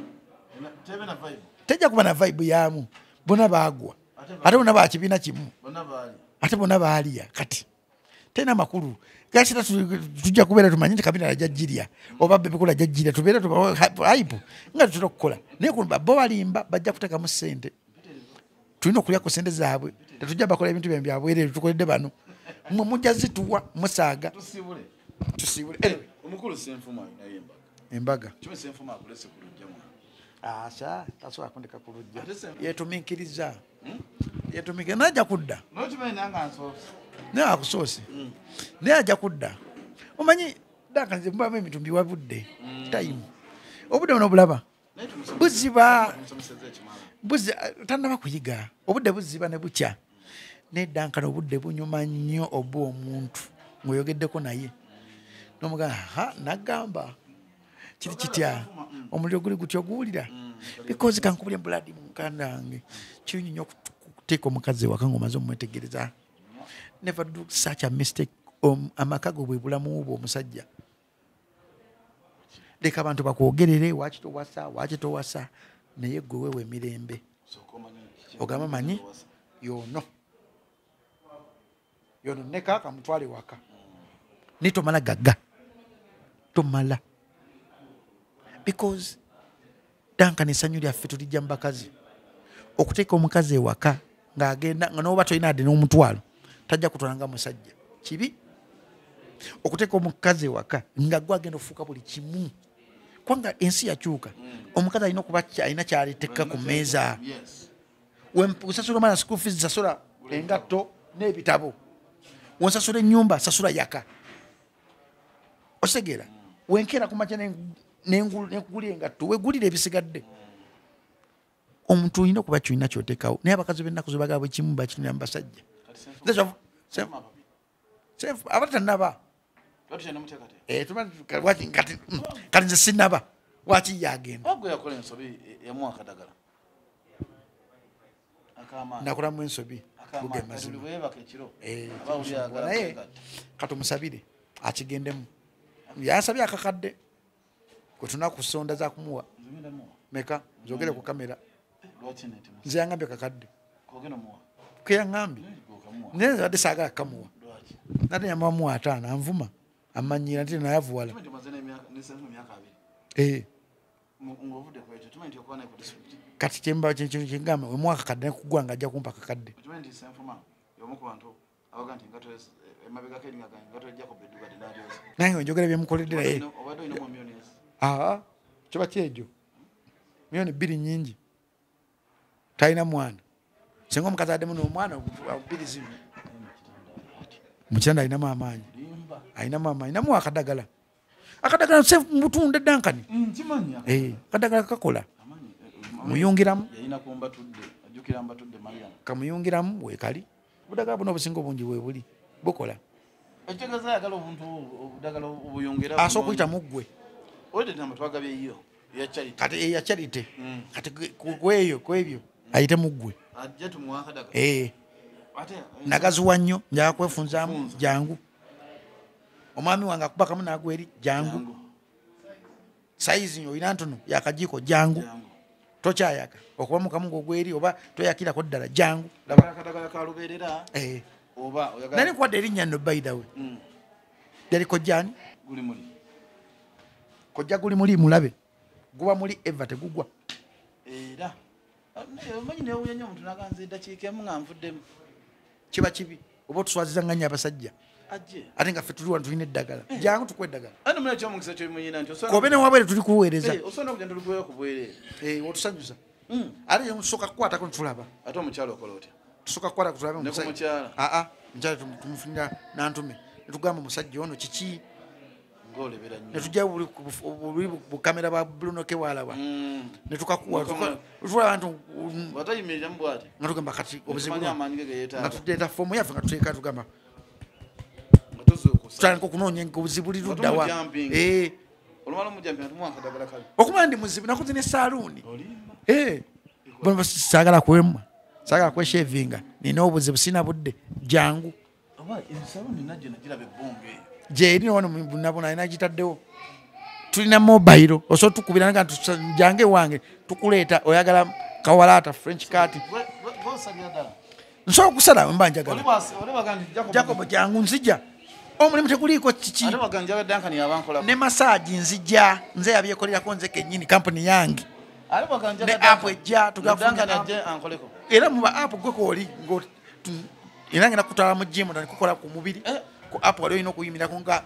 [SPEAKER 1] tejja kuba na vibe yamu bonna baagwa ate bonna bakibiina kimu ate bonna baaliya kati tena makulu gasira tujja kubeera tumanyi nti kabina jajjirya oba bebekula jajjirya tubeera tuba hype nga tutera okukola naye kuba bo balimba bajja kuteekamu ssente tulina okulya ku ssente zaabwe tetujja bakola ebintu bye byabwereere tukoledde bano mmwe mujja zituwa musaaga tusiibule
[SPEAKER 2] omukulu Senfuma naye
[SPEAKER 1] embaga
[SPEAKER 2] kiwe Senfuma akulese ku lujja mwana
[SPEAKER 1] asa tasobola kundeka ku lujja yeetumiikiriza yeetumiikiriza najja kudda
[SPEAKER 2] n'okimanyi nanga nsoose
[SPEAKER 1] naye akusoose naye ajja kudda omanyi Duncan nze mbamu emitumbi wabudde time obudde buno obulaba buziba tannaba kuyiga obudde buziba ne bukya naye Duncan obudde bunyuma nnyo oba omuntu ng'oyogeddeko naye n'omugamba nagamba kiri kitya omuliro guli gutya oguwulira because kankubulya buladi mu mukanda wange kirinyi nnyo okuteeka omukazi waka ng'omaze omwetegereza. Never do such a mistake. Amaka go bwe bulamu bwo omusajja leka abantu bakwogerere waki towasa naye gwe wewe emirembe ogamba manyi yono neka kamutwale waka nitomala gaga tomala because Duncan essanyu lyaffe tulijja mu bakazi okuteeka omukazi ewaka ng'agenda nga n'oba tolina adde n'omutwalo tajja kutwalanga musajja kibi okuteeka omukazi ewaka nga gwe agenda okufuuka buli kimu kubanga ensi yakyuka omukazi alina okuba alina kyaletekka ku mmeeza wensasula omwana school fees sasula engatto n'ebitabo wensasula ennyumba sasula yaka osegera wenkeera ku makya nekugula engatto wegulira ebisigadde omuntu olina okuba kyolina kyoteekawo naye abakazi b'ennaku zebagaba bwe kimu bakinira mu basajja abatanaba kati nze sinaba waki yagenda nakolamu ensobi naye kati omusabire akigendemu yansabye akakadde kwetuna ku sonda za kumuwa meka nzogere ku kamera nze yangambye kakadde keyaŋambye naye badde saagala kamuwa nate yamamuwa ataano anvuma amanyira nti nayavuwala kati kyengamba wemuwa kakadde nekugwanga ajja kumpa kakadde
[SPEAKER 2] abaganti ngato emabega kelinga ngato Jacob eduga dinajos
[SPEAKER 1] nange njogera byemukoleddera ye
[SPEAKER 2] obadde ino mu mayonnaise
[SPEAKER 1] kiba kyejo milioni 2 nyingi talina mwana singa omukazi addemu n'omwana 2 zimu mukitanda alinamu amaanyi alinamu akadagala mutunda eddankani akadagala kakola muyungiramu kamuyungiramu wekali obudagala buno obusinga obungi webuli bukola asobola okuyita muggwe kati eyakyalite kati kwebyo ayite muggwe nagazuwa nnyo njaga kwefunzaamu jangu omwami wange akuba kamu nagweri jangu saizi olina ntono yakajiiko jangu tokyayaga okuba mukamu ng'ogweri oba toyakirako ddala jangu nali nkuwadde erinnya nno baidawe yali kojjani kojja guli muli mulabe guba muli eva tegugwa
[SPEAKER 2] era omanyi newunya nnyo omuntu naganza eddakiika emu nga nvuddemu
[SPEAKER 1] kiba kibi oba otuswaziza nganya abasajja ate nga ffe tuli wano tulina eddagala jangu tukwa eddagala kobe newabwere tuli kuweereza otusanyusa ate tusooka kukwatako netulaba
[SPEAKER 2] ate omukyalo okola otya
[SPEAKER 1] tusooka kukwata kutulabe mukyala tumufunira nantume netugamba omusajja ono kiki netujja buli bukamera bwa Bruno ke walaba netukakuwa tulaba nti nga tugamba kati obuzibu nga tudeeta fomu yaffe nga tuteeka tugamba tutandika okunoonya obuzibu liruddawa okumala ndi muzibu nakoze ne saaluuni saagala kwemwa saagala kweshevinga nina obuzibu sina budde jangu gyeri wano bunabona alina gitaddewo tulina mobile osobola tukubira nga jange wange tukuleeta oyagala kawalaata french cat nsobola okusala mba njagala Jacob jangu nzija omulimu teguliiko kiki ne masaagi nzija nze yabyekolerako nze kennyini kampuni yange ne app ejja era muba app gwe kooli era ngenda kutwala mu jimu nikukola ku mubiri ku app wali olina okuyimirako nga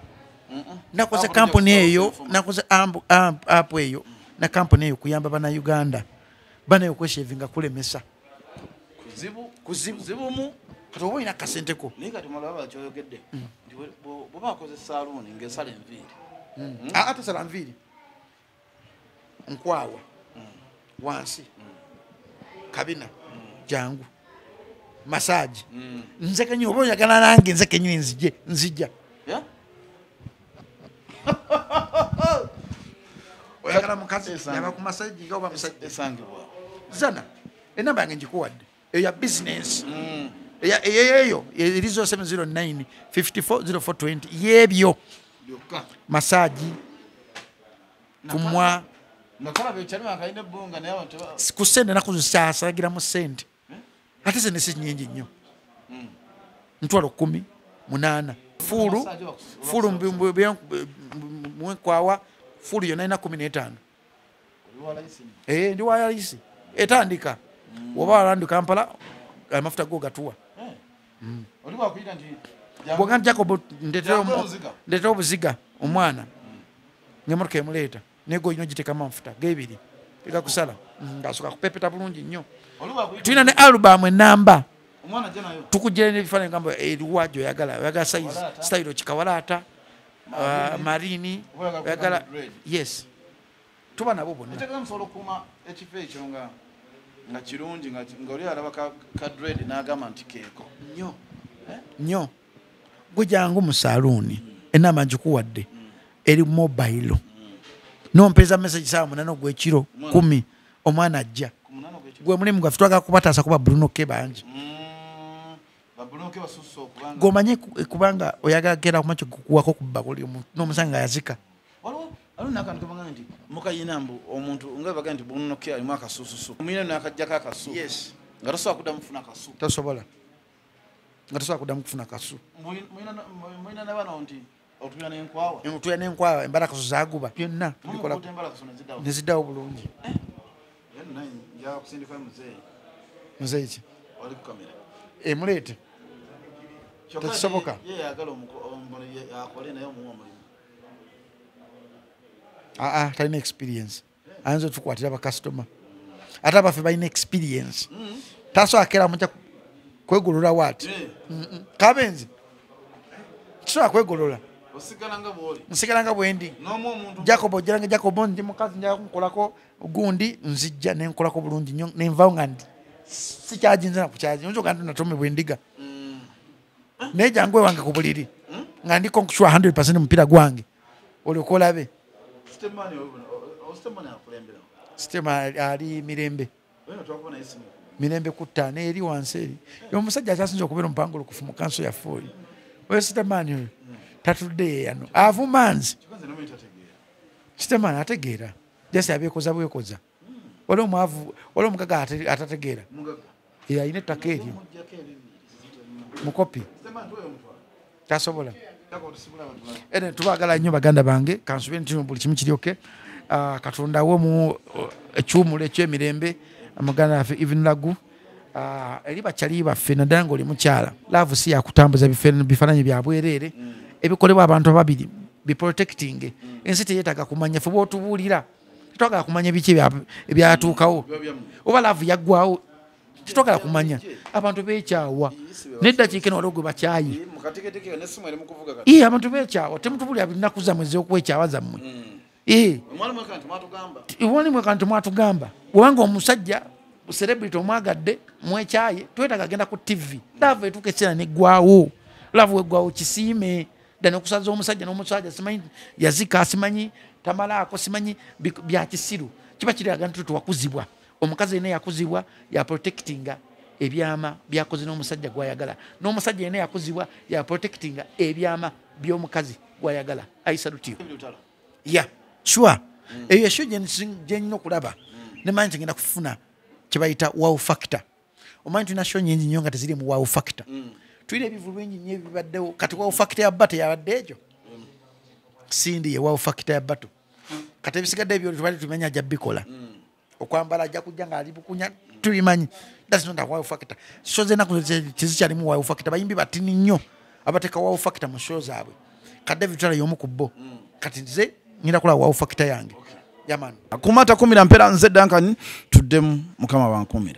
[SPEAKER 1] nakoze kampuni eyo nakoze app eyo na kampuni eyo kuyamba bannayuganda banayo okweshevinga kulemesa kuzibumu kati oba olina kasenteko
[SPEAKER 2] naye kati mulaba bakyoyogedde bwoba akoze saaluuni ngaesala enviiri
[SPEAKER 1] tasala nviiri nkwawa wansi kabina jangu masaagi nze kenyini oba oyagala nange nze kenyini nzija oyagala mukazi yaba ku masaagi nga oba musajja
[SPEAKER 2] esangibwa
[SPEAKER 1] zana enamba yange njikuwadde eyo ya bizinensi eyo erizo 709 540420 yebyo masaagi kumwa ku sente nakuzisaasagiramu sente ate sente si nyingi nnyo ntwalo 18 fulu mwekwawa fulu yonna ina 15 ndi wayalisi etandika oba walandi Kampala amafuta go gatuwa bwogamba Jacob ndetera obuziga omwana ngemotoka emuleeta nego olina ogiteekamu amafuta gebiri egakusala ngaasoka kupepeta bulungi nnyo tulina ne alubamu enamba tukujjira nebifaananyi gamba eriwajo oyagala size style kikawalaata marini oyagala yes tuba nabo bonna
[SPEAKER 2] ekifo ekyo nga kirungi ngaoli alaba ka dread n'agamba nti keeko
[SPEAKER 1] nnyo gwe jangu mu saaluuni enamba ngikuwadde eri mobile nompeeza message saa 8 ogw'ekiro 10 omwana ajja gwe mulimu gwaffe twagala kubataasa kuba Bruno ke bangi gomanye kubanga oyagala genda kumakyo kukuwako kubbako n'omusanga yazika
[SPEAKER 2] alina akantu kabanga nti mukayina mbu omuntu nga baga nti Bruno ke alimu akasususu omuyina nakajjako akasu nga tosobola kuddamu kufuna kasu
[SPEAKER 1] tosobola nga tosobola kuddamu kufuna kasu
[SPEAKER 2] muyina nabano nti
[SPEAKER 1] otulya n'enkwawa embalakaso zaguba byonna tubikola neziddawo bulungi muzeeki emuleete tekisoboka talina experience ayinza otukwatira bakasitoma ate abaffe balina experience tasobola kera mujja kwegolola waati kabenzi kisobola kwegolola nsigala nga bwendi jacobo ojjalanga jacobo ndi mukazi njala kunkolako gundi nzijja nenkolako bulungi nnyo nenvawo nga ndi sikyajinze nakukyaji oyinza ogamba natome bwendiga naye jangu ewange ku buliri nga ndi konkushwa 100% mupiira gwange olyoka olabe sitema ali mirembe kuttaano eri wansi eri omusajja akyasinza okubeera omupangulukufu mu kanso yaffe oyo oyo sitemaani oyo tatudde yano avumanzi sitemaani ategeera jasi abeekoza bwekoza wali omwavu wali omugaga atategeera alina ettaka eryo mukopi tasobola ene tubagala nnyo baganda bange kansube nti buli kimu kiryoke katonda awomu ekyumulo ekyemirembe amaganda affe even lagu eri bakyali baffe naddala ngaoli mukyala laavu si yakutambuza bifaananyi bya bwereere ebikolebwa abantu ababiri biprotecting ensi teyeetaga kumanya fe bwotubuulira tetwagala kumanya biki ebyatuukawo oba laavu yaggwawo tetwagala kumanya abantu beekyawa neddakiika eno waliwo gwe bakyayi abantu beekyawa temutubulira binaku zammwe ez'okwekyawa zammwe walimu kanti mwatugamba webanga omusajja celebrity omwagadde mwekyaye twetaaga agenda ku tv laavu etuuka ekiseera neggwawo laavu weggwawo kisiime ddala okusaza omusajja n'omusajja simanyi yazika simanyi tamalaako simanyi byakisiru kiba kiraga nti tuwakuzibwa omukazi yena yakuzibwa yaprotectinga ebyama byakoze n'omusajja gwayagala n'omusajja yena yakuzibwa yaprotectinga ebyama by'omukazi gwayagala aisalutiyo sure eyo esho gyenyina okulaba nemanyi tegenda kufuna kyebayita wow factor omanyi tulina sho nyingi nnyo nga teziri mu wow factor tulina ebivu bingi nnyo ebibaddewo kati wow factor ya bato yabadde ekyo sindi ye wow factor ya bato kati ebisigadde ebyo tubali tumanya ajja bikola okwambala ajja kujja nga ali bukunya tubimanyi that's not a wow factor sho zenaku tezikyalimu wow factor bayimbi batini nnyo abateeka wow factor mu sho zaabwe kadde vitala y'omu ku bo kati nze ngenda kulaba wow factor yange yaman akumata kumira mpera nze Duncan tuddemu mukama bankumira